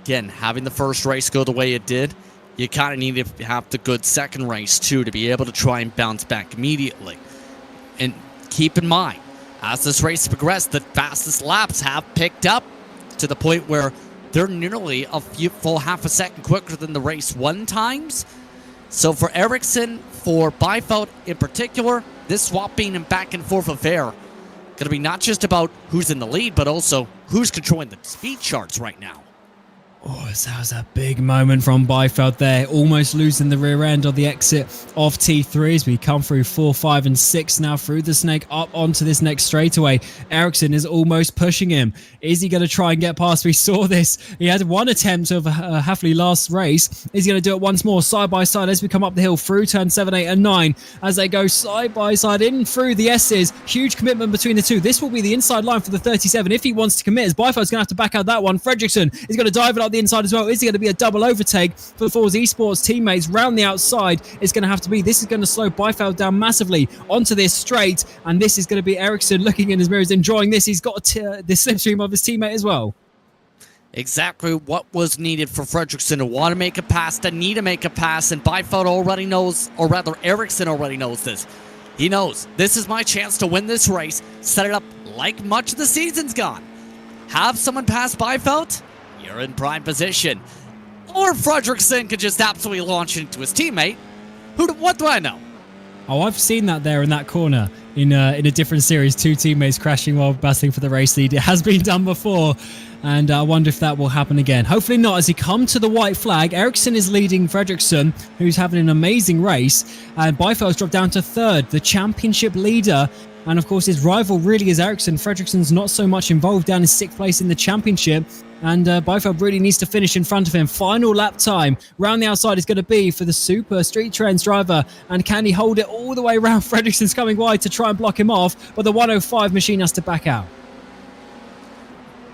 again, having the first race go the way it did, you kind of need to have the good second race too to be able to try and bounce back immediately. And keep in mind, as this race progressed, the fastest laps have picked up to the point where they're nearly a full half a second quicker than the race won times. So for Ericsson, for Byfeld in particular, this swapping and back and forth affair going to be not just about who's in the lead, but also who's controlling the speed charts right now. Oh, that was a big moment from Byfeld there, almost losing the rear end on the exit of T3 as we come through 4, 5 and 6 now through the snake up onto this next straightaway. Ericsson is almost pushing him. Is he going to try and get past? We saw this. He had one attempt of Hafley last race. Is he going to do it once more side by side as we come up the hill through turn 7, 8 and 9 as they go side by side in through the S's. Huge commitment between the two. This will be the inside line for the 37 if he wants to commit, as Byfeld's going to have to back out that one. Fredriksson is going to dive it up the inside as well. Is it going to be a double overtake for the Force Esports teammates round the outside? It's going to have to be. This is going to slow Byfeld down massively onto this straight, and this is going to be Ericsson looking in his mirrors, enjoying this. He's got the slipstream of his teammate as well. Exactly what was needed for Fredriksson to want to make a pass, to need to make a pass, and Byfeld already knows, or rather Ericsson already knows this. He knows this is my chance to win this race, set it up like much of the season's gone. Have someone pass Byfeld? You're in prime position. Or Fredriksson could just absolutely launch into his teammate. What do I know? Oh, I've seen that there in that corner in a different series. Two teammates crashing while battling for the race lead. It has been done before, and I wonder if that will happen again. Hopefully not. As he come to the white flag, Ericsson is leading Fredriksson, who's having an amazing race, and Byfeld's dropped down to third, the championship leader. And of course, his rival really is Ericsson. Fredriksson's not so much involved, down in 6th place in the championship. And Byfeld really needs to finish in front of him. Final lap time round the outside is going to be for the Super Street Trends driver. And can he hold it all the way around? Fredriksson's coming wide to try and block him off, but the 105 machine has to back out.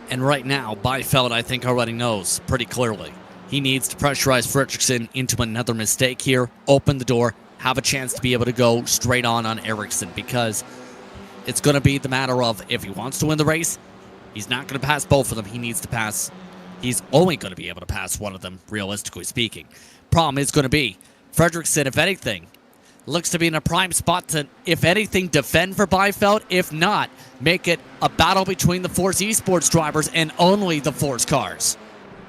And right now, Byfeld, I think, already knows pretty clearly. He needs to pressurize Fredriksson into another mistake here, open the door, have a chance to be able to go straight on Ericsson, because it's going to be the matter of if he wants to win the race, he's not going to pass both of them. He needs to pass. He's only going to be able to pass one of them, realistically speaking. Problem is going to be, Fredriksson, if anything, looks to be in a prime spot to, if anything, defend for Byfeld. If not, make it a battle between the Force Esports drivers and only the Force cars.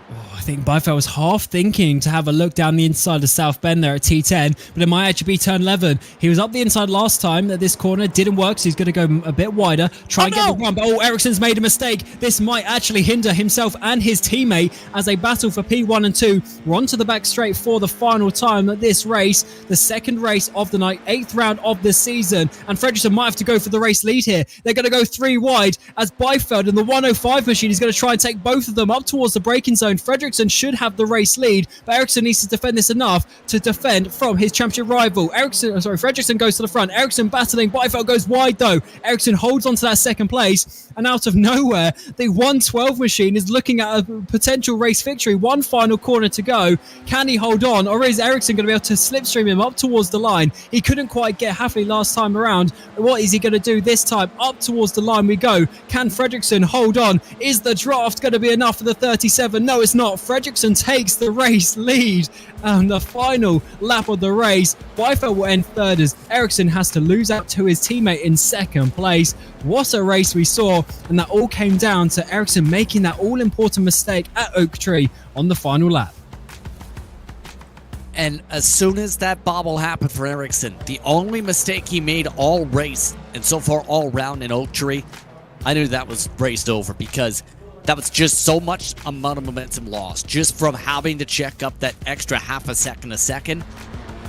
Oh, think Byfeld was half thinking to have a look down the inside of South Bend there at T10, but it might actually be turn 11. He was up the inside last time at this corner, didn't work, so he's going to go a bit wider, try and get the run, but Ericsson's made a mistake. This might actually hinder himself and his teammate as they battle for P1 and 2. We're onto the back straight for the final time at this race, the second race of the night, 8th round of the season, and Fredriksson might have to go for the race lead here. They're going to go 3 wide as Byfeld and the 105 machine is going to try and take both of them up towards the braking zone. Fredriksson should have the race lead, but Ericsson needs to defend this enough to defend from his championship rival. Fredriksson goes to the front. Ericsson battling. Byfeld goes wide though. Ericsson holds on to that second place, and out of nowhere, the 112 machine is looking at a potential race victory. One final corner to go. Can he hold on, or is Ericsson going to be able to slipstream him up towards the line? He couldn't quite get halfway last time around. What is he going to do this time? Up towards the line we go. Can Fredriksson hold on? Is the draft going to be enough for the 37? No, it's not. Fredriksson takes the race lead on the final lap of the race. Byfeld will end third as Ericsson has to lose out to his teammate in second place. What a race we saw, and that all came down to Ericsson making that all-important mistake at Oak Tree on the final lap. And as soon as that bobble happened for Ericsson, the only mistake he made all race, and so far all round in Oak Tree, I knew that was raced over, because that was just so much amount of momentum lost just from having to check up that extra half a second.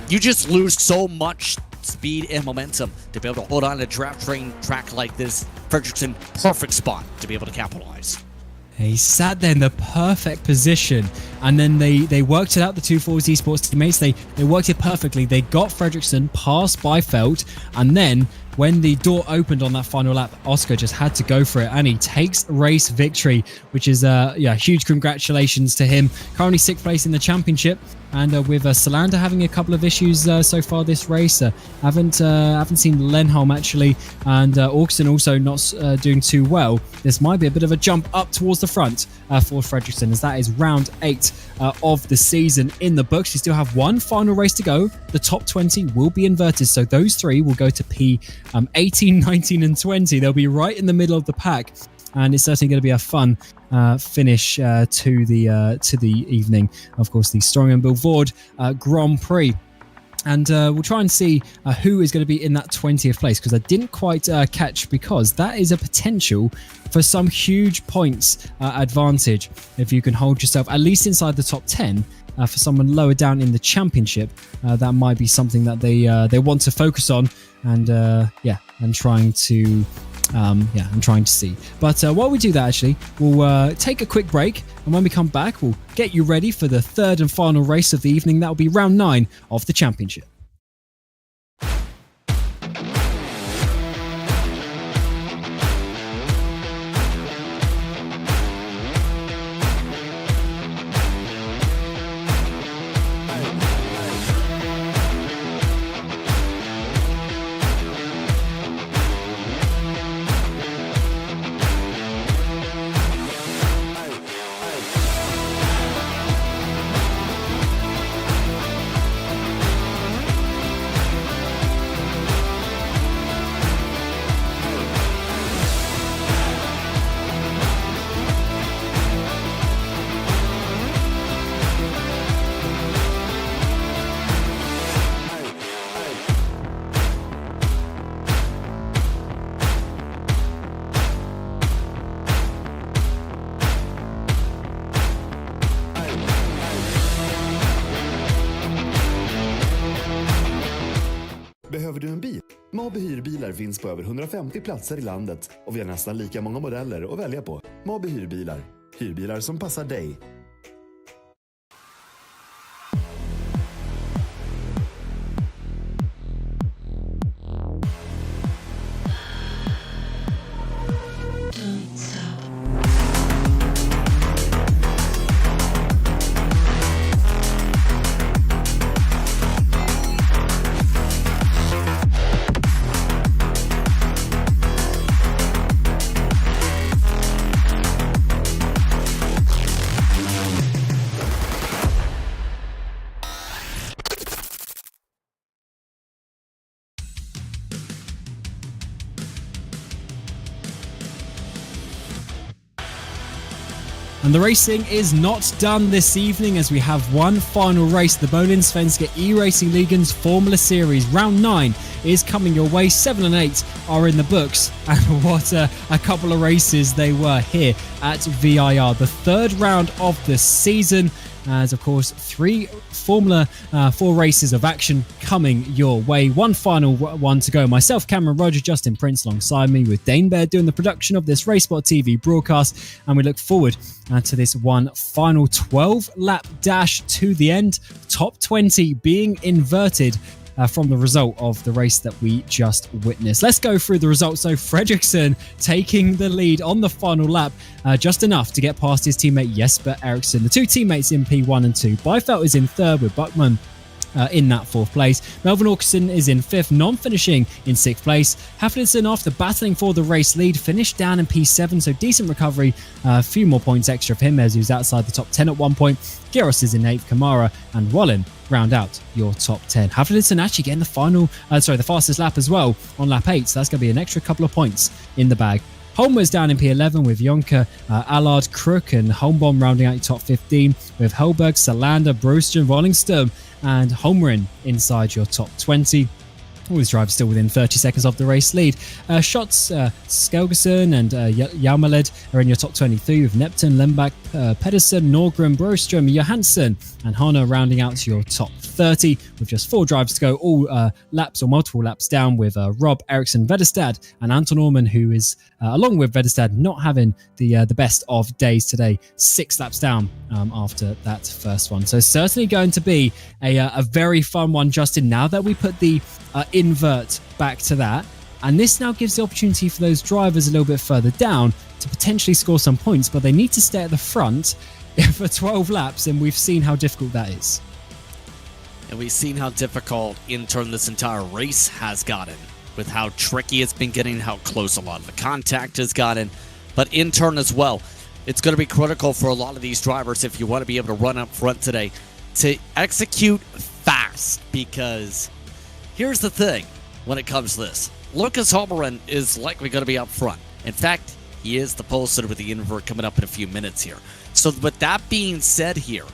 You just lose so much speed and momentum to be able to hold on to a draft train track like this. Fredriksson, perfect spot to be able to capitalize. He sat there in the perfect position, and then they worked it out, the 240 Esports teammates. They worked it perfectly. They got Fredriksson past Byfeld, and then when the door opened on that final lap, Oscar just had to go for it, and he takes race victory, which is huge congratulations to him. Currently 6th place in the championship, and with Salander having a couple of issues so far this race, haven't seen Lenholm actually, and Auxton also not doing too well. This might be a bit of a jump up towards the front for Fredriksson, as that is round 8 of the season in the books. You still have one final race to go. The top 20 will be inverted, so those 3 will go to P 18, 19 and 20. They'll be right in the middle of the pack, and it's certainly going to be a fun finish to the evening. Of course, the Strong and Bilvord Grand Prix. And we'll try and see who is going to be in that 20th place, because I didn't quite catch, because that is a potential for some huge points advantage if you can hold yourself at least inside the top 10. For someone lower down in the championship, that might be something that they want to focus on, and trying to see. But while we do that, actually, we'll take a quick break, and when we come back, we'll get you ready for the third and final race of the evening. That will be round 9 of the championship. Behöver du en bil? Mabe hyrbilar finns på över 150 platser i landet, och vi har nästan lika många modeller att välja på. Mabe hyrbilar. Hyrbilar som passar dig. And the racing is not done this evening as we have one final race. The Bohlin Svenska Eracingligan's Formula Series. Round 9 is coming your way. 7 and 8 are in the books. And what a couple of races they were here at VIR. The third round of the season. As of course, 3 Formula 4 races of action coming your way. One final one to go. Myself, Cameron, Roger, Justin Prince alongside me with Dane Baird doing the production of this RaceSpotTV broadcast. And we look forward to this one final 12-lap dash to the end. Top 20 being inverted from the result of the race that we just witnessed. Let's go through the results. So Fredriksson taking the lead on the final lap, just enough to get past his teammate Jesper Eriksson. The 2 teammates in P1 and 2. Byfeld is in 3rd with Buckman in that 4th place. Melvin Åkesson is in 5th, non-finishing in 6th place. Haflidsson, after battling for the race lead, finished down in P7, so decent recovery. A few more points extra for him as he was outside the top 10 at one point. Giros is in 8th, Kamara and Bohlin round out your top 10. Haflidsson actually getting the fastest lap as well on lap 8, so that's going to be an extra couple of points in the bag. Holmer's down in P11 with Jonker, Allard, Crook and Holmbaum rounding out your top 15 with Hellberg, Salander, Broström, Rollingstone and Holmgren inside your top 20. All these drivers still within 30 seconds of the race lead. Shots, Skelgerson and Jalmaled are in your top 23 with Neptun, Lembach, Pedersen, Norgren, Broström, Johansson and Hana rounding out to your top 30 with just 4 drivers to go, all laps or multiple laps down with Rob, Eriksson, Vedestad and Anton Orman, who is, along with Vedestad, not having the best of days today. 6 laps down after that first one. So certainly going to be a very fun one, Justin, now that we put the invert back to that. And this now gives the opportunity for those drivers a little bit further down to potentially score some points, but they need to stay at the front for 12 laps, and we've seen how difficult that is. And we've seen how difficult in turn this entire race has gotten, with how tricky it's been getting, how close a lot of the contact has gotten. But in turn as well, it's going to be critical for a lot of these drivers, if you want to be able to run up front today, to execute fast. Because here's the thing when it comes to this. Lucas Holmgren is likely going to be up front. In fact, he is the pole sitter with the invert coming up in a few minutes here. So with that being said here,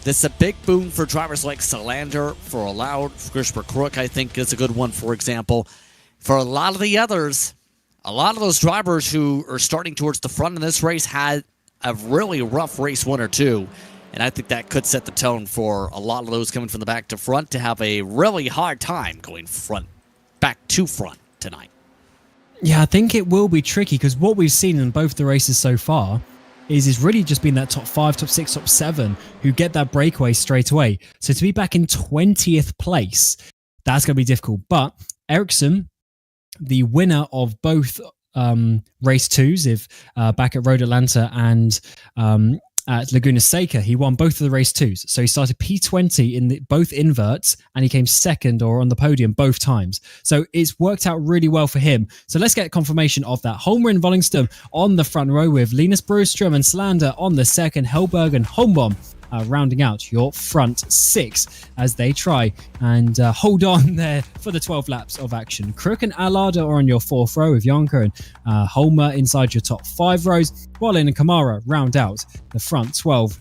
this is a big boon for drivers like Salander, for Allard, Christopher Crook, I think is a good one, for example. For a lot of the others, a lot of those drivers who are starting towards the front in this race had a really rough race 1 or 2. And I think that could set the tone for a lot of those coming from the back to front to have a really hard time going back to front tonight. Yeah, I think it will be tricky because what we've seen in both the races so far is really just been that top 5, top 6, top 7 who get that breakaway straight away. So to be back in 20th place, that's going to be difficult. But Eriksson, the winner of both race 2s, back at Road Atlanta and at Laguna Seca, he won both of the race 2s. So he started P20 in both inverts and he came 2nd or on the podium both times. So it's worked out really well for him. So let's get confirmation of that. Holmer and Vollingstone on the front row with Linus Broström and Slander on the second, Hellberg and Holmbaum rounding out your front 6 as they try and hold on there for the 12 laps of action. Crook and Allard are on your 4th row with Jonker and Holmer inside your top 5 rows. Bohlin and Kamara round out the front 12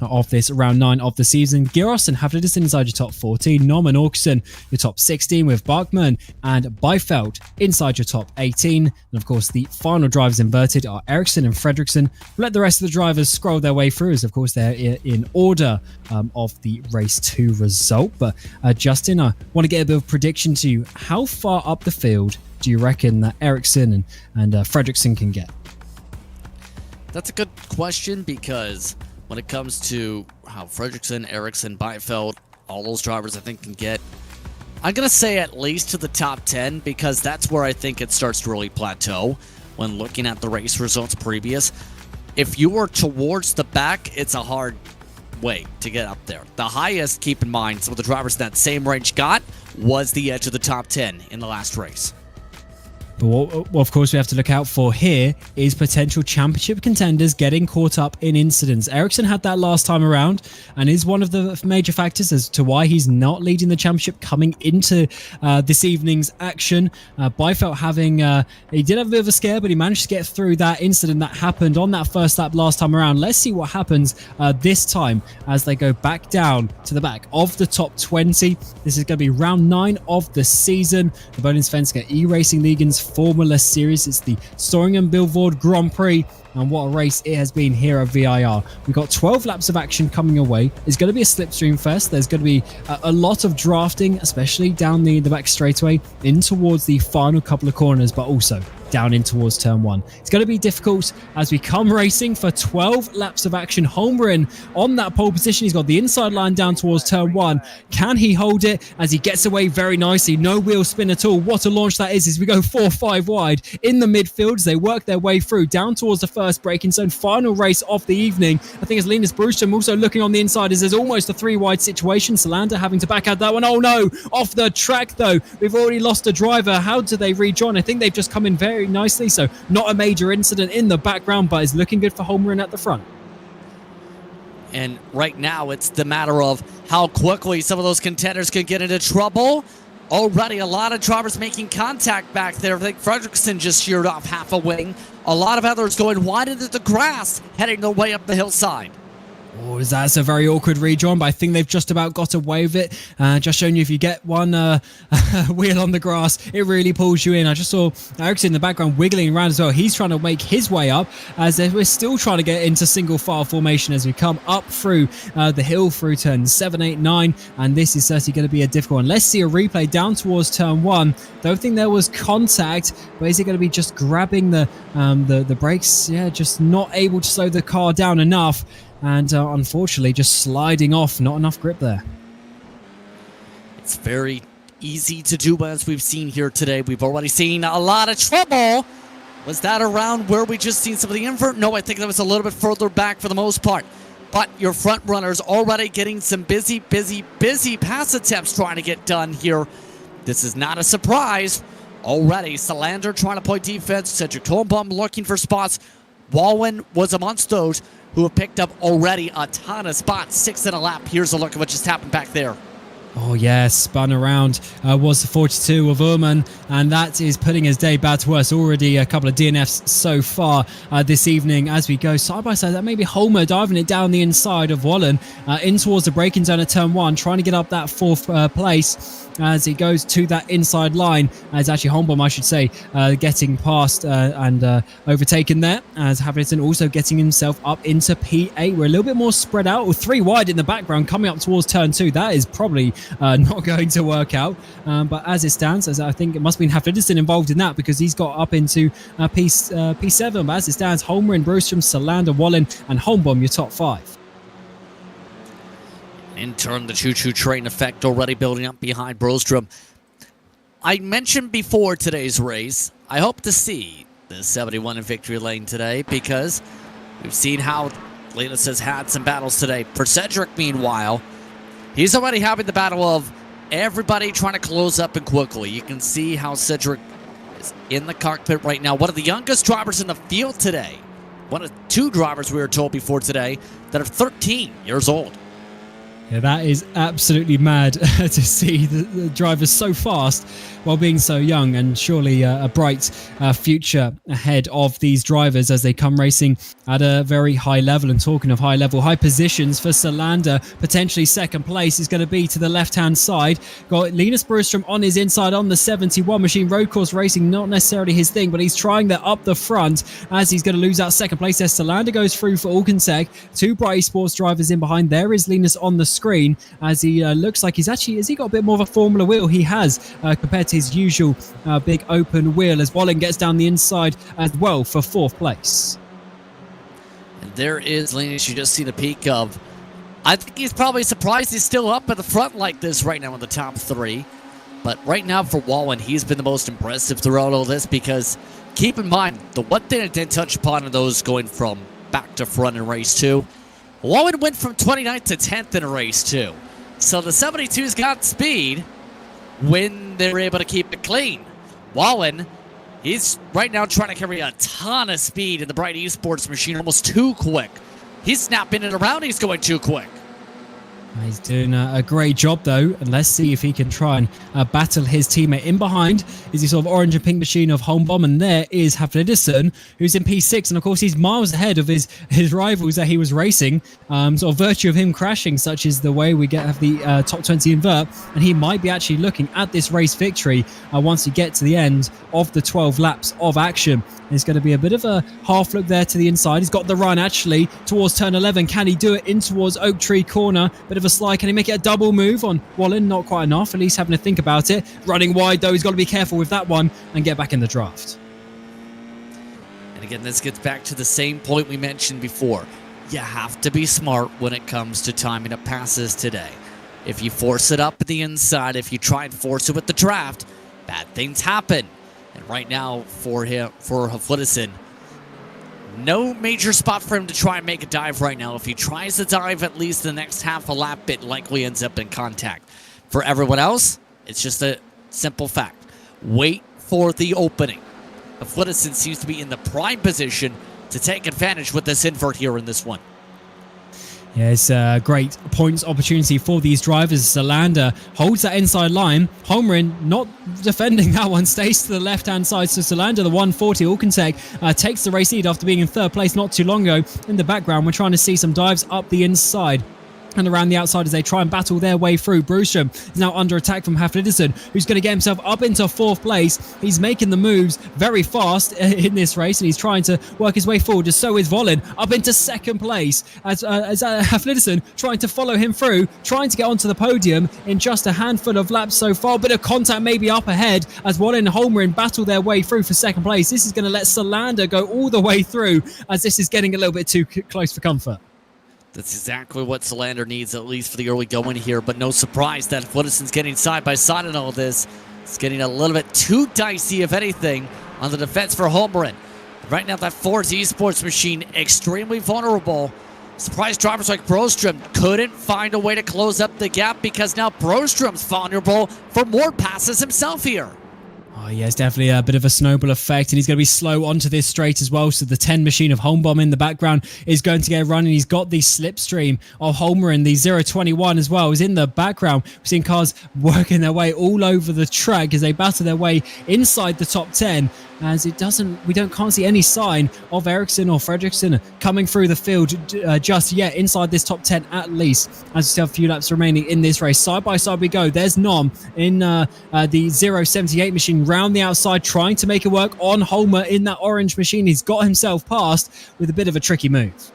of this round 9 of the season. Giros and Haflidsson inside your top 14. Norman Åkesson your top 16 with Bachmann and Byfeld inside your top 18. And of course the final drivers inverted are Eriksson and Fredriksson. We'll let the rest of the drivers scroll their way through as of course they're in order of the race 2 result. But Justin, I want to get a bit of prediction to you. How far up the field do you reckon that Eriksson and Fredriksson can get? That's a good question, because when it comes to how Fredriksson, Eriksson, Byfeld, all those drivers I think can get, I'm going to say at least to the top 10, because that's where I think it starts to really plateau when looking at the race results previous. If you were towards the back, it's a hard way to get up there. The highest, keep in mind, some of the drivers in that same range got was the edge of the top 10 in the last race. But what of course we have to look out for here is potential championship contenders getting caught up in incidents. Ericsson had that last time around and is one of the major factors as to why he's not leading the championship coming into this evening's action. Byfeld having, he did have a bit of a scare, but he managed to get through that incident that happened on that first lap last time around. Let's see what happens this time as they go back down to the back of the top 20. This is going to be round 9 of the season. The Bohlin Svenska Eracingligan's Formula Series. It's the Storingen Billboard Grand Prix, and what a race it has been here at VIR. We've got 12 laps of action coming away. It's going to be a slipstream fest. There's going to be a lot of drafting, especially down the back straightaway in towards the final couple of corners, but also down in towards turn 1. It's going to be difficult as we come racing for 12 laps of action. Holmgren on that pole position. He's got the inside line down towards turn 1. Can he hold it as he gets away very nicely? No wheel spin at all. What a launch that is as we go 4-5 wide in the midfield as they work their way through down towards the first braking zone. Final race of the evening. I think it's Linus Brustrom also looking on the inside as there's almost a 3-wide situation. Salander having to back out that one. Oh no, off the track though. We've already lost a driver. How do they rejoin? I think they've just come in very nicely, so not a major incident in the background, but it's looking good for Holmgren at the front. And right now, it's the matter of how quickly some of those contenders can get into trouble. Already a lot of drivers making contact back there. I think Fredrickson just sheared off half a wing. A lot of others going wide into the grass, heading their way up the hillside. Oh, that's a very awkward rejoin, but I think they've just about got away with it. Just showing you if you get one wheel on the grass, it really pulls you in. I just saw Ericsson in the background wiggling around as well. He's trying to make his way up as we're still trying to get into single file formation as we come up through the hill through turn 7, 8, 9, and this is certainly going to be a difficult one. Let's see a replay down towards turn 1. Don't think there was contact, but is it going to be just grabbing the brakes? Yeah, just not able to slow the car down enough. And unfortunately, just sliding off. Not enough grip there. It's very easy to do, as we've seen here today. We've already seen a lot of trouble. Was that around where we just seen some of the invert? No, I think that was a little bit further back for the most part. But your front runners already getting some busy pass attempts trying to get done here. This is not a surprise. Already, Salander trying to play defense. Cedric Tornbaum looking for spots. Bohlin was amongst those who have picked up already a ton of spots. 6 in a lap. Here's a look at what just happened back there. Oh yeah, spun around was the 42 of Ullman, and that is putting his day bad to worse. Already a couple of DNFs so far this evening as we go side by side. That may be Holmer diving it down the inside of Bohlin in towards the braking zone at turn 1, trying to get up that 4th place as he goes to that inside line. As actually Holmbaum, I should say, getting past and overtaken there, as Hamilton also getting himself up into P8. We're a little bit more spread out, or 3 wide in the background coming up towards turn 2. That is probably not going to work out, but as it stands, as I think it must have been Hafidison involved in that because he's got up into P7. But as it stands, Holmgren, Brustrom, Salander, Bohlin, and Holmbaum your top 5. In turn, the choo-choo train effect already building up behind Brostrom. I mentioned before today's race, I hope to see the 71 in victory lane today because we've seen how Linus has had some battles today. For Cedric, meanwhile, he's already having the battle of everybody trying to close up and quickly. You can see how Cedric is in the cockpit right now. One of the youngest drivers in the field today. One of 2 drivers we were told before today that are 13 years old. Yeah, that is absolutely mad to see the drivers so fast while being so young, and surely a bright future ahead of these drivers as they come racing at a very high level. And talking of high level, high positions for Salander, potentially 2nd place is going to be to the left-hand side. Got Linus Brustrom on his inside on the 71 machine. Road course racing, not necessarily his thing, but he's trying that up the front as he's going to lose out 2nd place as Salander goes through for Alcansec. 2 Bright Sports drivers in behind. There is Linus on the screen as he looks like he's actually, has he got a bit more of a Formula wheel? He has compared to his usual big open wheel as Bohlin gets down the inside as well for 4th place. And there is Linus, you just see the peak of. I think he's probably surprised he's still up at the front like this right now in the top 3. But right now for Bohlin, he's been the most impressive throughout all this because keep in mind, the one thing I didn't touch upon in those going from back to front in race 2, Bohlin went from 29th to 10th in race 2. So the 72's got speed when they're able to keep it clean. Bohlin, He's right now trying to carry a ton of speed in the Bright Esports machine, almost too quick. He's snapping it around. He's going too quick. He's doing a great job, though, and let's see if he can try and battle his teammate. In behind is the sort of orange and pink machine of Homebomb, and there is Hafliderson, who's in P6, and of course he's miles ahead of his rivals that he was racing. Sort of virtue of him crashing, such is the way we have the top 20 invert, and he might be actually looking at this race victory once we get to the end of the 12 laps of action. There's going to be a bit of a half look there to the inside. He's got the run actually towards turn 11. Can he do it in towards Oak Tree corner? Bit of a slide. Can he make it a double move on Bohlin? Not quite enough. At least having to think about it. Running wide though. He's got to be careful with that one and get back in the draft. And again, this gets back to the same point we mentioned before. You have to be smart when it comes to timing up passes today. If you force it up at the inside, if you try and force it with the draft, bad things happen. And right now for Hafliderson, no major spot for him to try and make a dive right now. If he tries to dive at least the next half a lap, it likely ends up in contact. For everyone else, it's just a simple fact. Wait for the opening. Hafliderson seems to be in the prime position to take advantage with this invert here in this one. Yeah, it's a great points opportunity for these drivers. Salander holds that inside line. Holmgren not defending that one, stays to the left-hand side. So Salander, the 140 Alcantech, takes the race lead after being in third place not too long ago. In the background, we're trying to see some dives up the inside and around the outside as they try and battle their way through. Brustrom is now under attack from Hafliderson, who's going to get himself up into fourth place. He's making the moves very fast in this race, and he's trying to work his way forward. Just so is Bohlin up into second place as Hafliderson trying to follow him through, trying to get onto the podium in just a handful of laps so far. Bit of contact maybe up ahead as Bohlin and Holmgren battle their way through for second place. This is going to let Salander go all the way through as this is getting a little bit too close for comfort. That's exactly what Salander needs, at least for the early going here. But no surprise that Hafliderson's getting side by side in all this. It's getting a little bit too dicey, if anything, on the defense for Holmgren. Right now, that Ford's Esports machine extremely vulnerable. Surprise drivers like Brostrom couldn't find a way to close up the gap because now Brostrom's vulnerable for more passes himself here. Oh, yeah, it's definitely a bit of a snowball effect, and he's going to be slow onto this straight as well. So the 10 machine of Homebomb in the background is going to get running. He's got the slipstream of Holmgren, the 021 as well, is in the background. We're seeing cars working their way all over the track as they battle their way inside the top 10. As we can't see any sign of Ericsson or Fredriksson coming through the field just yet inside this top 10 at least, as we still have a few laps remaining in this race. Side by side we go. There's Nom in the 078 machine round the outside, trying to make it work on Homer in that orange machine. He's got himself past with a bit of a tricky move.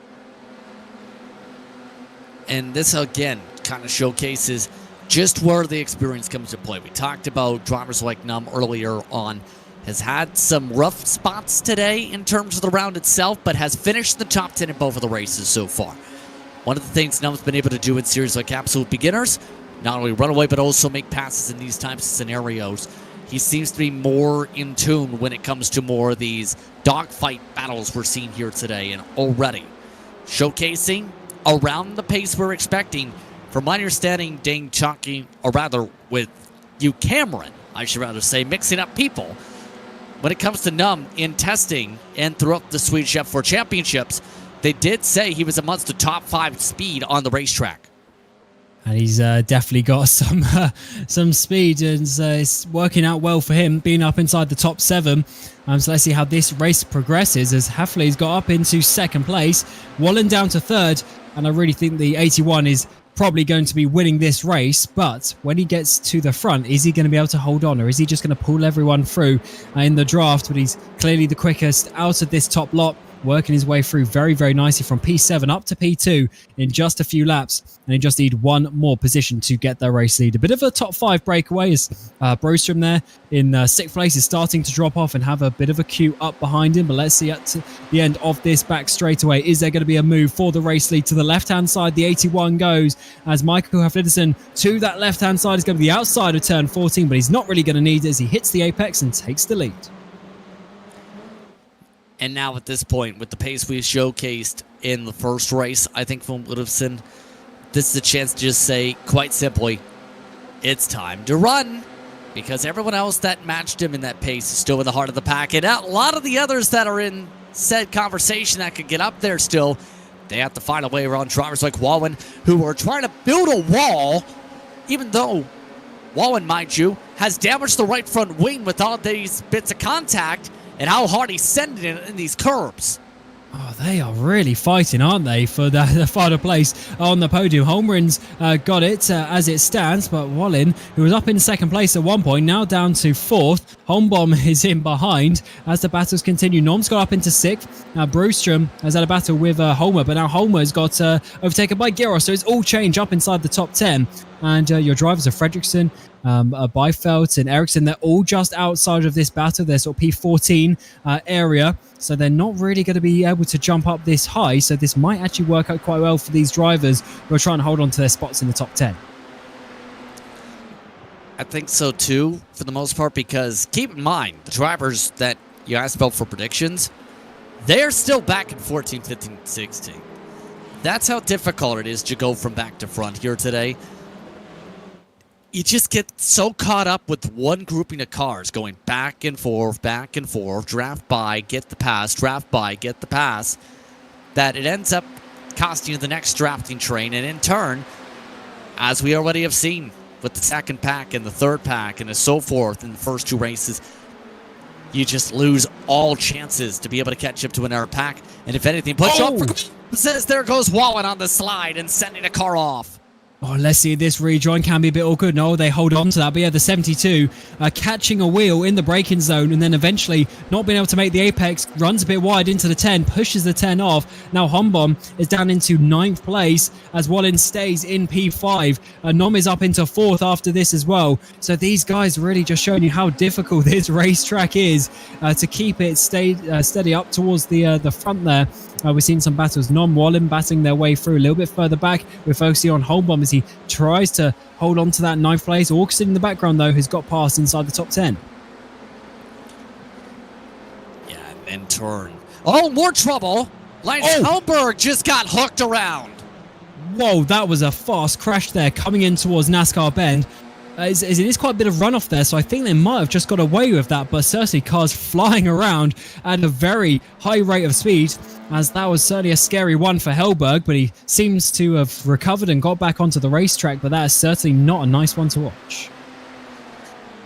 And this again kind of showcases just where the experience comes to play. We talked about drivers like Nom earlier on. Has had some rough spots today in terms of the round itself, but has finished the top 10 in both of the races so far. One of the things Num's been able to do in series like Absolute Beginners, not only run away, but also make passes in these types of scenarios. He seems to be more in tune when it comes to more of these dogfight battles we're seeing here today, and already showcasing around the pace we're expecting. From my understanding, Dane Chalky, or rather with you, Cameron, I should rather say, mixing up people. When it comes to Num in testing and throughout the Swedish F4 Championships, they did say he was amongst the top 5 speed on the racetrack. And he's definitely got some speed, and it's working out well for him, being up inside the top 7. So let's see how this race progresses as Hafley's got up into second place, Wallen down to third, and I really think the 81 is probably going to be winning this race. But when he gets to the front, is he going to be able to hold on, or is he just going to pull everyone through in the draft? But he's clearly the quickest out of this top lot, working his way through very, very nicely from P7 up to P2 in just a few laps, and he just need one more position to get their race lead. A bit of a top 5 breakaway as Brostrom there in 6th place is starting to drop off and have a bit of a queue up behind him. But let's see at the end of this back straightaway, is there going to be a move for the race lead? To the left-hand side, the 81 goes as Michael Hafliderson to that left-hand side is going to be the outside of turn 14, but he's not really going to need it as he hits the apex and takes the lead. And now at this point, with the pace we showcased in the first race, I think from Hafliderson, this is a chance to just say, quite simply, it's time to run. because everyone else that matched him in that pace is still in the heart of the pack. And a lot of the others that are in said conversation that could get up there still, they have to find a way around drivers like Bohlin, who are trying to build a wall, even though Bohlin, mind you, has damaged the right front wing with all these bits of contact and how hard he's sending it in these curbs. Oh, they are really fighting, aren't they, for the final place on the podium. Holmgren's got it as it stands, but Bohlin, who was up in second place at one point, now down to fourth. Holmbaum is in behind as the battles continue. Norm's got up into sixth. Now Brewstrom has had a battle with Holmer, but now Holmer's got overtaken by Giros, so it's all change up inside the top 10. And your drivers are Fredriksson, Byfeld and Ericsson. They're all just outside of this battle. They're sort of P14 area. So they're not really going to be able to jump up this high. So this might actually work out quite well for these drivers who are trying to hold on to their spots in the top 10. I think so too, for the most part, because keep in mind, the drivers that you asked about for predictions, they're still back in 14, 15, 16. That's how difficult it is to go from back to front here today. You just get so caught up with one grouping of cars going back and forth, draft by, get the pass, draft by, get the pass, that it ends up costing you the next drafting train. And in turn, as we already have seen with the second pack and the third pack and so forth in the first two races, you just lose all chances to be able to catch up to another pack. And if anything, push up for says there goes Bohlin on the slide and sending a car off. Oh, let's see, this rejoin can be a bit awkward. No, they hold on to that. But yeah, the 72 catching a wheel in the braking zone and then eventually not being able to make the apex, runs a bit wide into the 10, pushes the 10 off. Now Holmbaum is down into 9th place as Bohlin stays in P5. Nom is up into 4th after this as well. So these guys really just showing you how difficult this racetrack is to keep it steady up towards the front there. We've seen some battles. Nom, Bohlin battling their way through a little bit further back. We're focusing on Holmbaum as he tries to hold on to that 9th place. Augustin in the background, though, has got past inside the top 10. Yeah, and then turn. Oh, more trouble. Lance Helberg just got hooked around. Whoa, that was a fast crash there coming in towards NASCAR Bend. It is quite a bit of runoff there, so I think they might have just got away with that, but certainly cars flying around at a very high rate of speed, as that was certainly a scary one for Helberg, but he seems to have recovered and got back onto the racetrack, but that is certainly not a nice one to watch.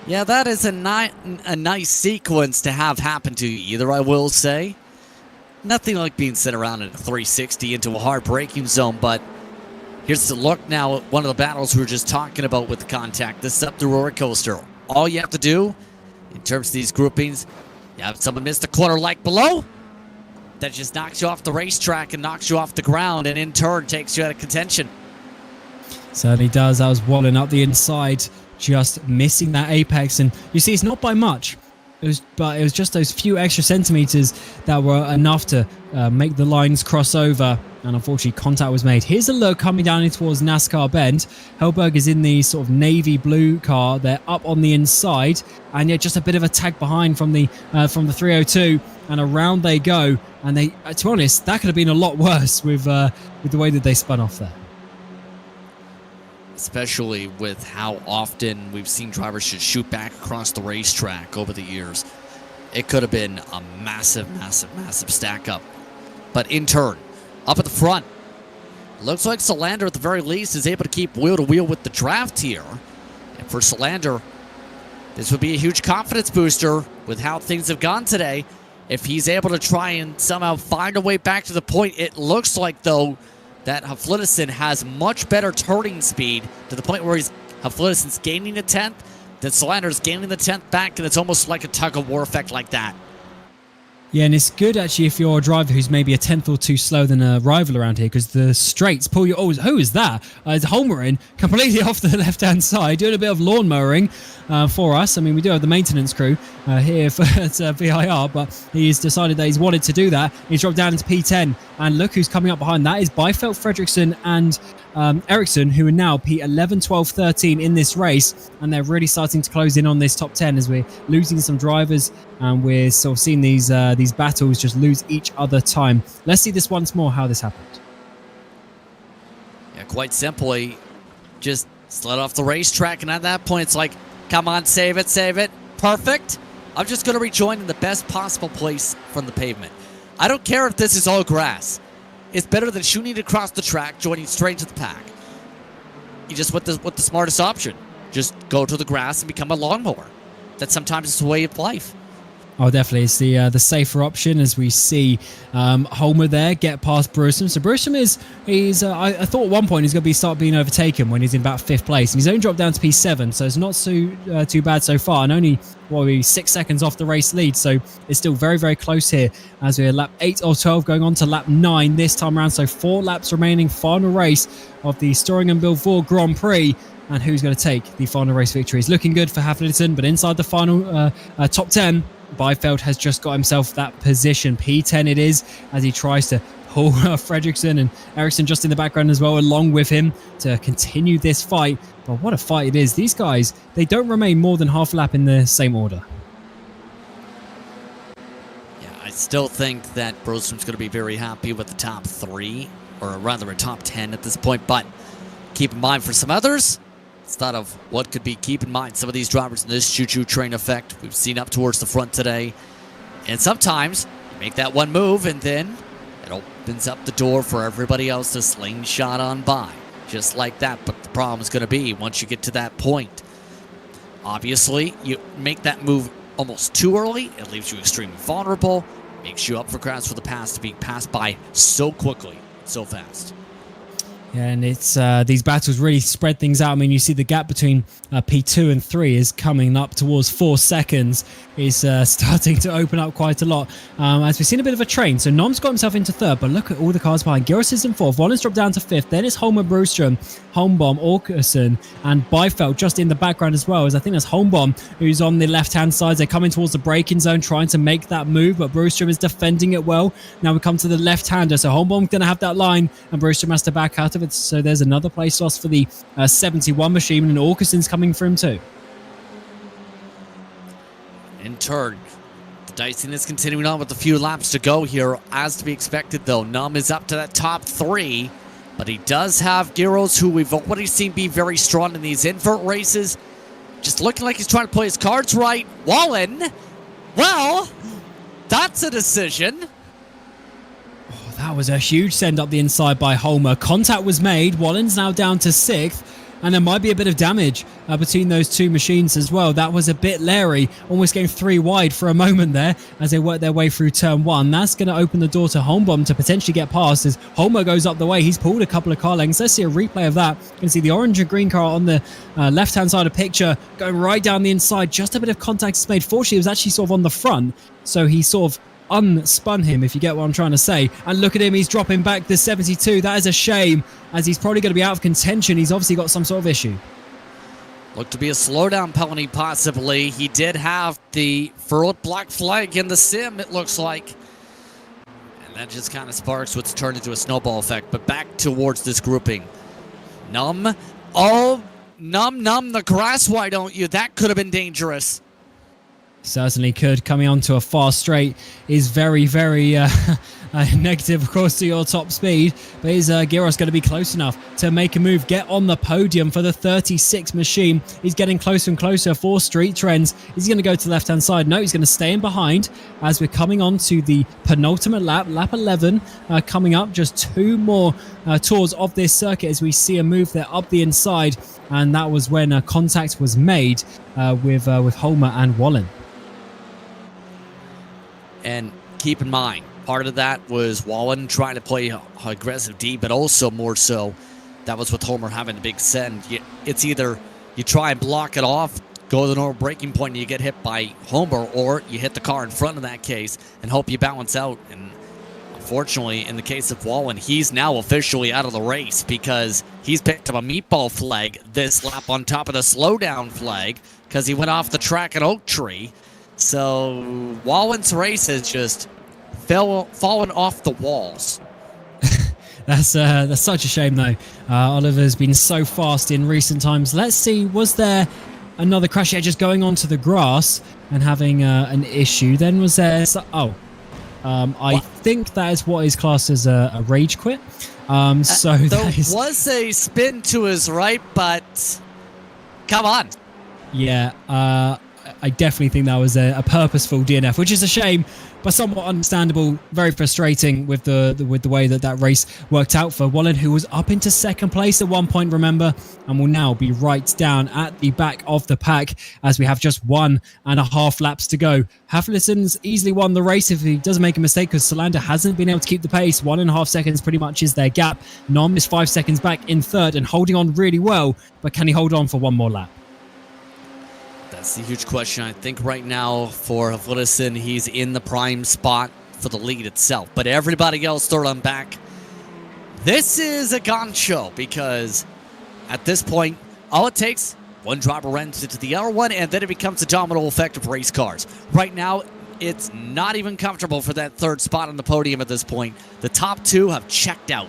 Yeah, that is a nice sequence to have happen to you either, I will say. Nothing like being sent around in a 360 into a hard braking zone, but here's the look now at one of the battles we were just talking about with the contact. This is up the roller coaster. All you have to do, in terms of these groupings, you have someone miss the corner like below, that just knocks you off the racetrack and knocks you off the ground, and in turn takes you out of contention. Certainly does. That was Bohlin up the inside, just missing that apex. And you see, it's not by much. But it was just those few extra centimeters that were enough to make the lines cross over, and unfortunately contact was made. Here's a look coming down in towards NASCAR Bend. Helberg is in the sort of navy blue car. They're up on the inside, and yeah, just a bit of a tag behind from the 302, and around they go. And they, to be honest, that could have been a lot worse with the way that they spun off there. Especially with how often we've seen drivers just shoot back across the racetrack over the years. It could have been a massive, massive, massive stack up. But in turn, up at the front, looks like Solander at the very least is able to keep wheel to wheel with the draft here. And for Solander, this would be a huge confidence booster with how things have gone today. If he's able to try and somehow find a way back to the point, it looks like, though, that Haflidason has much better turning speed to the point where Haflidason's gaining a 10th, then Solander's gaining the 10th back, and it's almost like a tug-of-war effect like that. Yeah, and it's good actually if you're a driver who's maybe a tenth or two slower than a rival around here, because the straights pull you. Oh, who is that? It's Holmgren completely off the left-hand side, doing a bit of lawn mowing for us. I mean, we do have the maintenance crew here at VIR, but he's decided that he's wanted to do that. He's dropped down into P10, and look who's coming up behind. That is Byfeld, Fredriksson, and Ericsson, who are now P11, 12, 13 in this race, and they're really starting to close in on this top 10 as we're losing some drivers, and we're sort of seeing these battles just lose each other time. Let's see this once more, how this happened. Yeah, quite simply, just slid off the racetrack, and at that point, it's like, Come on, save it, save it. Perfect. I'm just going to rejoin in the best possible place from the pavement. I don't care if this is all grass. It's better than shooting across the track, joining straight into the pack. You just went the smartest option. Just go to the grass and become a lawnmower. That sometimes is the way of life. Oh, definitely. It's the safer option as we see Homer there get past Brewstrom. So Brewstrom I thought at one point he's going to start being overtaken when he's in about 5th place. And he's only dropped down to P7, so it's not too bad so far. And only 6 seconds off the race lead. So it's still very, very close here as we're lap 8 or 12 going on to lap 9 this time around. So 4 laps remaining. Final race of the Storingen Bilbao Grand Prix. And who's going to take the final race victory? It's looking good for Hafliton, but inside the final top 10, Byfeld has just got himself that position. P10 it is as he tries to pull Fredriksson and Ericsson just in the background as well along with him to continue this fight. But what a fight it is. These guys, they don't remain more than half a lap in the same order. Yeah, I still think that Brostrom's going to be very happy with the top 3, or rather a top 10 at this point. But keep in mind for some others, it's thought of what could be. Keep in mind some of these drivers in this choo-choo train effect we've seen up towards the front today. And sometimes you make that one move and then it opens up the door for everybody else to slingshot on by. Just like that. But the problem is going to be once you get to that point, obviously you make that move almost too early. It leaves you extremely vulnerable. Makes you up for grabs for the pass to be passed by so quickly, so fast. Yeah, and it's these battles really spread things out. I mean, you see the gap between P2 and 3 is coming up towards 4 seconds. Is starting to open up quite a lot as we've seen a bit of a train. So Nom's got himself into 3rd, but look at all the cars behind. Giros is in 4th. Vollin's dropped down to 5th. Then it's Holmer, Brewstrom, Holmbaum, Orkerson, and Byfeld just in the background as well. As I think that's Holmbaum who's on the left-hand side. They're coming towards the braking zone, trying to make that move, but Brewstrom is defending it well. Now we come to the left-hander, so Holmbaum's going to have that line, and Brewstrom has to back out of it. So there's another place loss for the 71 machine, and Orkerson's coming for him too. In turn, the dicing is continuing on with a few laps to go here. As to be expected, though, Num is up to that top 3, but he does have Giros, who we've already seen be very strong in these invert races. Just looking like he's trying to play his cards right. Bohlin, well, that's a decision. Oh, that was a huge send up the inside by Holmer. Contact was made. Wallen's now down to 6th. And there might be a bit of damage between those two machines as well. That was a bit leery, almost getting 3 wide for a moment there as they work their way through turn 1. That's going to open the door to Holmbaum to potentially get past as Holmer goes up the way. He's pulled a couple of car lengths. Let's see a replay of that. You can see the orange and green car on the left-hand side of the picture going right down the inside. Just a bit of contact is made. Fortunately, it was actually sort of on the front, so he sort of unspun him, if you get what I'm trying to say. And look at him, he's dropping back the 72. That is a shame, as he's probably going to be out of contention. He's obviously got some sort of issue. Looked to be a slowdown penalty, possibly. He did have the furled black flag in the sim, it looks like. And that just kind of sparks what's turned into a snowball effect. But back towards this grouping. Num. Oh, Num, the grass, why don't you? That could have been dangerous. Certainly could. Coming onto a fast straight is very, very negative, of course, to your top speed. But is Giros going to be close enough to make a move, get on the podium for the 36 machine? He's getting closer and closer for Street Trends. Is he going to go to the left-hand side? No, he's going to stay in behind as we're coming on to the penultimate lap, lap 11, coming up. Just 2 more tours of this circuit as we see a move there up the inside. And that was when contact was made with Holmer and Wallen. And keep in mind, part of that was Wallen trying to play aggressive D, but also more so, that was with Homer having a big send. It's either you try and block it off, go to the normal braking point, and you get hit by Homer, or you hit the car in front in that case and hope you balance out. And unfortunately, in the case of Wallen, he's now officially out of the race because he's picked up a meatball flag this lap on top of the slowdown flag because he went off the track at Oak Tree. So Wallen's race has just fallen off the walls. That's such a shame, though. Oliver's been so fast in recent times. Let's see, was there another crash? Yeah, just going onto the grass and having an issue. Then was there... I think that is what is classed as a rage quit. So there was a spin to his right, but come on. Yeah, I definitely think that was a purposeful DNF, which is a shame, but somewhat understandable. Very frustrating with the way that race worked out for Bohlin, who was up into second place at one point, remember, and will now be right down at the back of the pack as we have just 1.5 laps to go. Haflidson's easily won the race if he doesn't make a mistake, because Solander hasn't been able to keep the pace. 1.5 seconds pretty much is their gap. Nom is 5 seconds back in third and holding on really well, but can he hold on for one more lap? That's the huge question. I think right now for Haflidsson, he's in the prime spot for the lead itself. But everybody else third on back. This is a gone show, because at this point, all it takes, one driver runs into the other one, and then it becomes a domino effect of race cars. Right now, it's not even comfortable for that third spot on the podium at this point. The top two have checked out.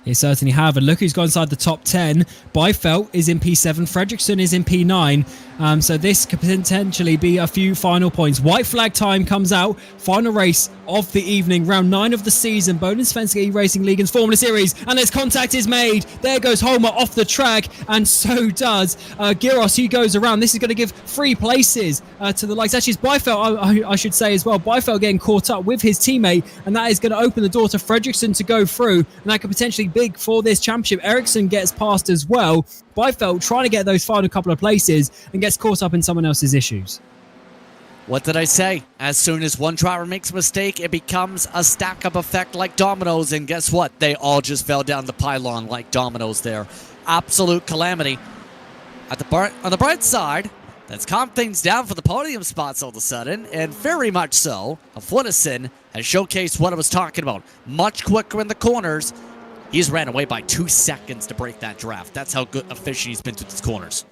They certainly have. And look who's got inside the top 10. Byfeld is in P7. Fredriksson is in P9. So this could potentially be a few final points. White flag time comes out. Final race of the evening. Round 9 of the season. Bohlin Svenska Eracingligan's Formula Series. And as contact is made, there goes Holmer off the track. And so does Giros, who goes around. This is going to give 3 places to the likes. Actually, it's Byfeld, I should say as well. Byfeld getting caught up with his teammate. And that is going to open the door to Fredriksson to go through. And that could potentially big for this championship. Ericsson gets past as well. Byfeld trying to get those final couple of places and gets caught up in someone else's issues. What did I say? As soon as one driver makes a mistake, it becomes a stack-up effect like dominoes, and guess what? They all just fell down the pylon like dominoes there. Absolute calamity. On the bright side, let's calm things down for the podium spots all of a sudden, and very much so. Haflidsson has showcased what I was talking about. Much quicker in the corners. He's ran away by 2 seconds to break that draft. That's how good efficient he's been through these corners.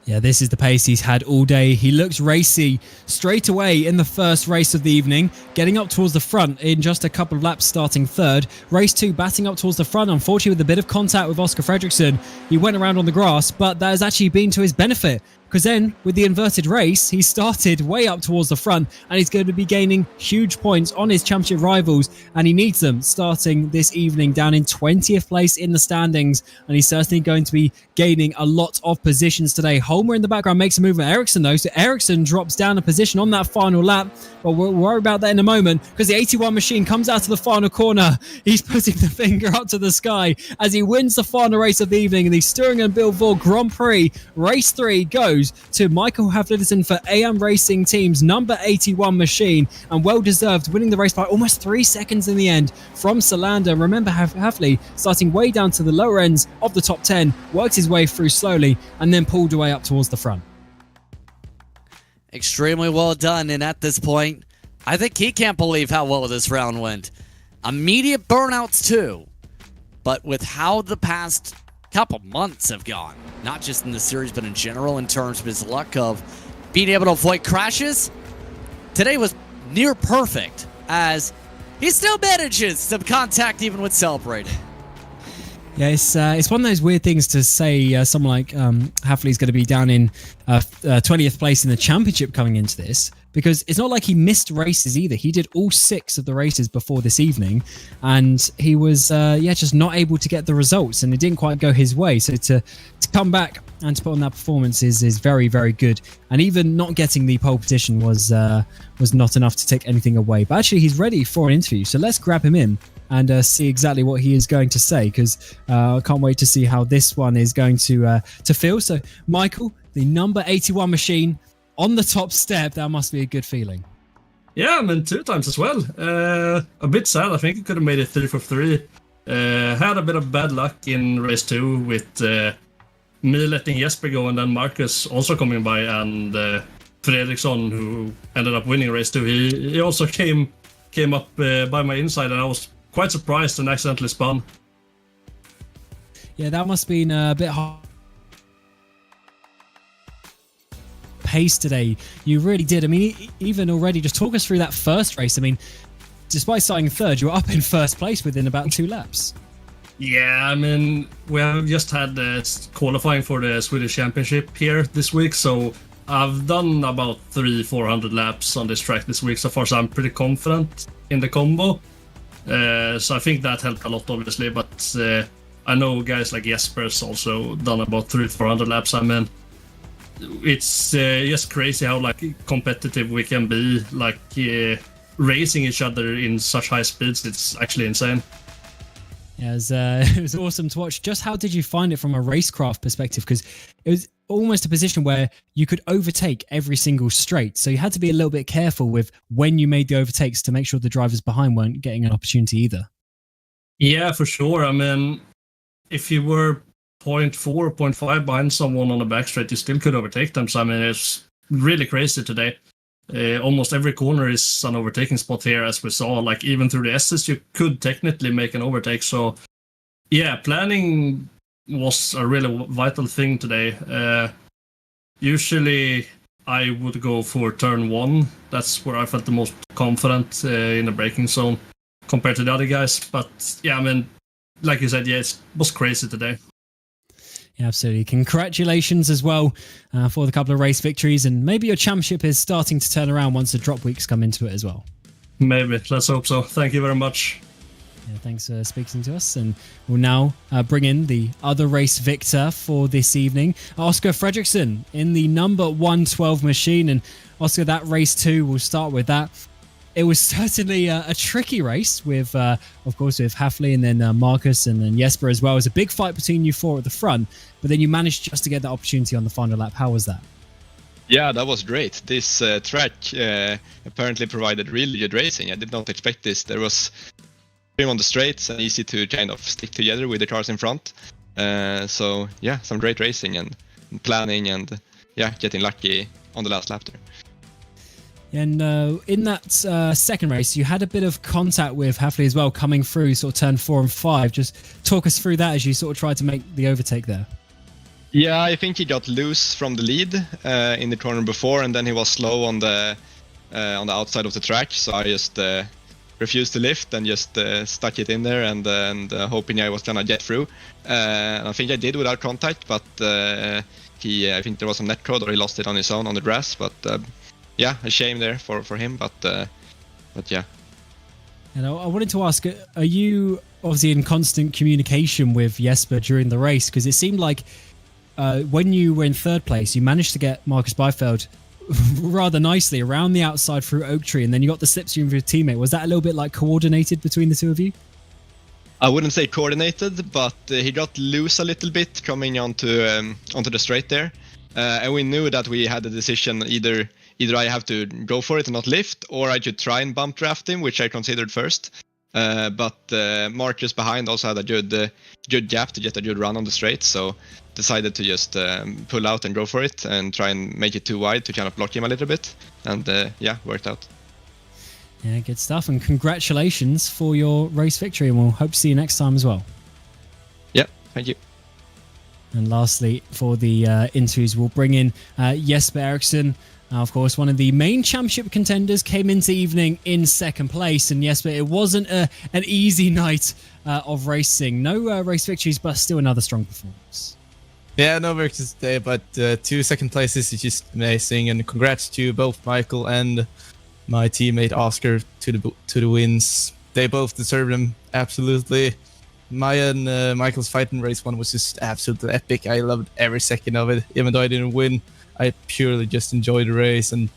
Yeah, this is the pace he's had all day. He looks racy straight away in the first race of the evening, getting up towards the front in just a couple of laps, starting third. Race 2, batting up towards the front, unfortunately with a bit of contact with Oscar Fredriksson. He went around on the grass, but that has actually been to his benefit, because then with the inverted race, he started way up towards the front, and he's going to be gaining huge points on his championship rivals, and he needs them starting this evening down in 20th place in the standings, and he's certainly going to be gaining a lot of positions today. Holmer in the background makes a move at Ericsson though, so Ericsson drops down a position on that final lap, but we'll worry about that in a moment, because the 81 machine comes out to the final corner. He's putting the finger up to the sky as he wins the final race of the evening in the Sturringen Bilbao Grand Prix. Race 3 goes to Michael Haflidsson for AM Racing Team's number 81 machine, and well deserved, winning the race by almost 3 seconds in the end from Solander. Remember, Hafley starting way down to the lower ends of the top 10, worked his way through slowly and then pulled away up towards the front. Extremely well done, and at this point, I think he can't believe how well this round went. Immediate burnouts too, but with how the past couple months have gone, not just in the series but in general, in terms of his luck of being able to avoid crashes, today was near perfect, as he still manages some contact even with celebrating. Yeah, it's one of those weird things to say. Someone like Hafley's going to be down in 20th place in the championship coming into this, because it's not like he missed races either. He did all 6 of the races before this evening, and he was just not able to get the results, and it didn't quite go his way. So to come back and to put on that performance is very, very good. And even not getting the pole position was not enough to take anything away. But actually, he's ready for an interview, so let's grab him in and see exactly what he is going to say, because I can't wait to see how this one is going to feel. So, Michael, the number 81 machine on the top step, that must be a good feeling. Yeah, I mean, 2 times as well. A bit sad. I think he could have made it 3 for 3. Had a bit of bad luck in race 2 with me letting Jesper go and then Marcus also coming by, and Fredriksson, who ended up winning race 2. He also came up by my inside, and I was quite surprised and accidentally spun. Yeah, that must have been a bit hard. Pace today, you really did. I mean, even already, just talk us through that first race. I mean, despite starting third, you were up in first place within about 2 laps. Yeah, I mean, we have just had qualifying for the Swedish Championship here this week, so I've done about 300-400 laps on this track this week so far, so I'm pretty confident in the combo. So I think that helped a lot, obviously, but I know guys like Jesper's also done about 300-400 laps. I mean, it's just crazy how like competitive we can be, like racing each other in such high speeds. It's actually insane. Yeah, it was awesome to watch. Just how did you find it from a racecraft perspective? Because it was almost a position where you could overtake every single straight. So you had to be a little bit careful with when you made the overtakes to make sure the drivers behind weren't getting an opportunity either. Yeah, for sure. I mean, if you were 0.4, 0.5 behind someone on the back straight, you still could overtake them. So, I mean, it's really crazy today. Almost every corner is an overtaking spot here, as we saw. Like, even through the S's, you could technically make an overtake. So, yeah, planning was a really vital thing today. Usually, I would go for turn 1. That's where I felt the most confident in the braking zone compared to the other guys. But, yeah, I mean, like you said, yeah, it was crazy today. Yeah, absolutely. Congratulations as well for the couple of race victories, and maybe your championship is starting to turn around once the drop weeks come into it as well. Maybe. Let's hope so. Thank you very much. Yeah, thanks for speaking to us, and we'll now bring in the other race victor for this evening, Oscar Fredriksson in the number 112 machine. And Oscar, that race 2, we'll start with that. It was certainly a tricky race with, of course, with Hafley and then Marcus and then Jesper as well. It was a big fight between you 4 at the front, but then you managed just to get that opportunity on the final lap. How was that? Yeah, that was great. This track apparently provided really good racing. I did not expect this. There was trim on the straights and easy to kind of stick together with the cars in front. So yeah, some great racing and planning and yeah, getting lucky on the last lap there. And in that second race, you had a bit of contact with Hafley as well, coming through sort of turn 4 and 5. Just talk us through that as you sort of tried to make the overtake there. Yeah, I think he got loose from the lead in the corner before, and then he was slow on the outside of the track. So I just refused to lift and just stuck it in there and hoping I was gonna get through. I think I did without contact, but I think there was some net code or he lost it on his own on the grass, but. Yeah, a shame there for him, but yeah. And I wanted to ask, are you obviously in constant communication with Jesper during the race? Because it seemed like when you were in third place, you managed to get Marcus Byfeld rather nicely around the outside through Oak Tree, and then you got the slipstream of your teammate. Was that a little bit like coordinated between the two of you? I wouldn't say coordinated, but he got loose a little bit coming onto the straight there. And we knew that we had a decision, either I have to go for it and not lift, or I should try and bump draft him, which I considered first. But Marcus behind also had a good gap to get a good run on the straight, so decided to just pull out and go for it and try and make it too wide to kind of block him a little bit. And yeah, worked out. Yeah, good stuff. And congratulations for your race victory, and we'll hope to see you next time as well. Yeah, thank you. And lastly, for the interviews, we'll bring in Jesper Eriksson. Of course, one of the main championship contenders, came into evening in second place. And Jesper, it wasn't an easy night of racing. No race victories, but still another strong performance. Yeah, no victories today, but 2 second places is just amazing. And congrats to both Michael and my teammate Oscar to the wins. They both deserve them, absolutely. Maya and Michael's fight in race 1 was just absolutely epic. I loved every second of it, even though I didn't win. I purely just enjoyed the race and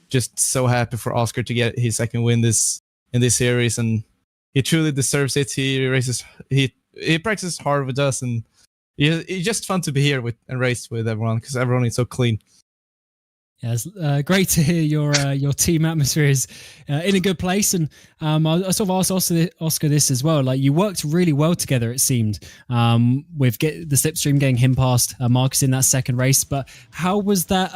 just so happy for Oscar to get his second win in this series, and he truly deserves it. He practices hard with us, and it's just fun to be here and race with everyone because everyone is so clean. Yeah, it's great to hear your team atmosphere is in a good place. And I sort of asked Oscar this as well. Like, you worked really well together, it seemed, with the slipstream getting him past Marcus in that second race. But how was that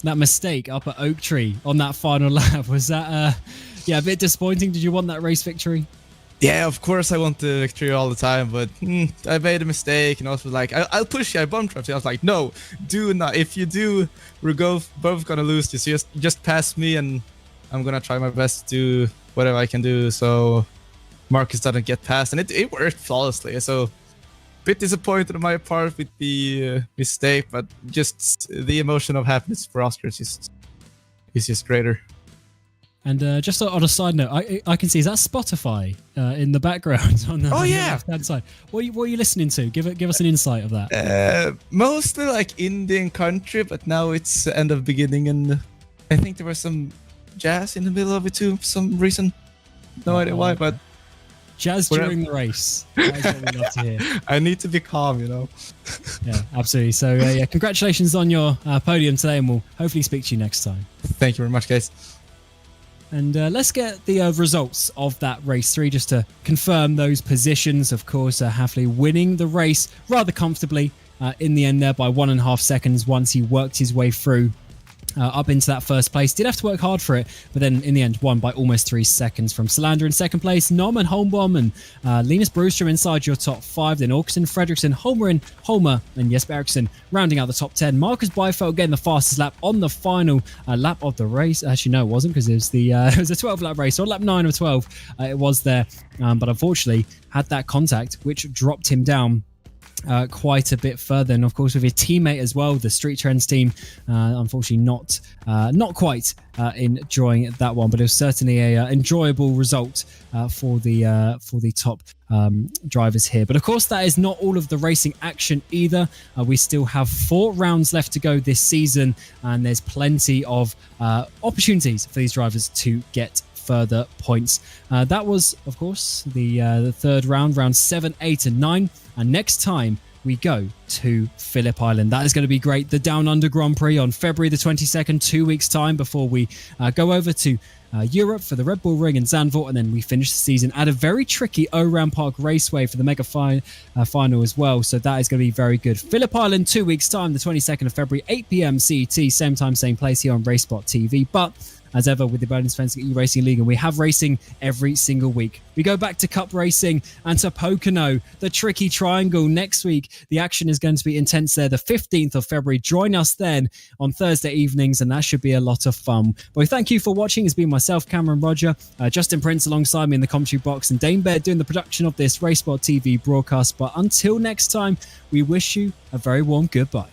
mistake up at Oak Tree on that final lap? Was that a bit disappointing? Did you want that race victory? Yeah, of course I want the victory all the time, but I made a mistake, and I was like, I'll push you, I bump draft you. I was like, no, do not. If you do, we're both gonna lose this. Just pass me, and I'm gonna try my best to do whatever I can do so Marcus doesn't get past. And it worked flawlessly, so a bit disappointed on my part with the mistake, but just the emotion of happiness for Oscar is just greater. And just on a side note, I can see, is that Spotify in the background on the, on the left-hand side? What are you listening to? Give us an insight of that. Mostly like Indian country, but now it's end of beginning, and I think there was some jazz in the middle of it too for some reason. No idea why, but jazz during the race. That is what we love to hear. I need to be calm, you know. Yeah, absolutely. So yeah, congratulations on your podium today, and we'll hopefully speak to you next time. Thank you very much, guys. And let's get the results of that race 3 just to confirm those positions. Of course, Hafley winning the race rather comfortably in the end there by 1.5 seconds once he worked his way through up into that first place. Did have to work hard for it, but then in the end won by almost 3 seconds from Salander in second place. Nom and Holmbom and Linus Brewster inside your top 5. Then Aukerson, Fredriksson, Holmer and Jesper Eriksson rounding out the top 10. Marcus Byfeld getting the fastest lap on the final lap of the race. Actually, no, it wasn't, because it was it was a 12-lap race. So on lap 9 of 12, it was there, but unfortunately had that contact, which dropped him down quite a bit further. And of course with his teammate as well, the Street Trends team, unfortunately not quite enjoying that one, but it was certainly a enjoyable result for the top drivers here. But of course that is not all of the racing action either. We still have 4 rounds left to go this season, and there's plenty of opportunities for these drivers to get further points. That was, of course, the third round, round 7, 8 and 9. And next time we go to Phillip Island. That is going to be great. The Down Under Grand Prix on February the 22nd, 2 weeks time before we go over to Europe for the Red Bull Ring and Zandvoort, and then we finish the season at a very tricky Oran Park Raceway for the mega final as well. So that is going to be very good. Phillip Island, 2 weeks time, the 22nd of February, 8 p.m. CET, same time, same place here on RaceSpotTV. But as ever with the Bohlin Svenska Eracingligan, we have racing every single week. We go back to Cup racing and to Pocono, the tricky triangle next week. The action is going to be intense there, the 15th of February. Join us then on Thursday evenings, and that should be a lot of fun. But we thank you for watching. It's been myself, Cameron Roger, Justin Prince alongside me in the commentary box, and Dane Baird doing the production of this RaceSpotTV broadcast. But until next time, we wish you a very warm goodbye.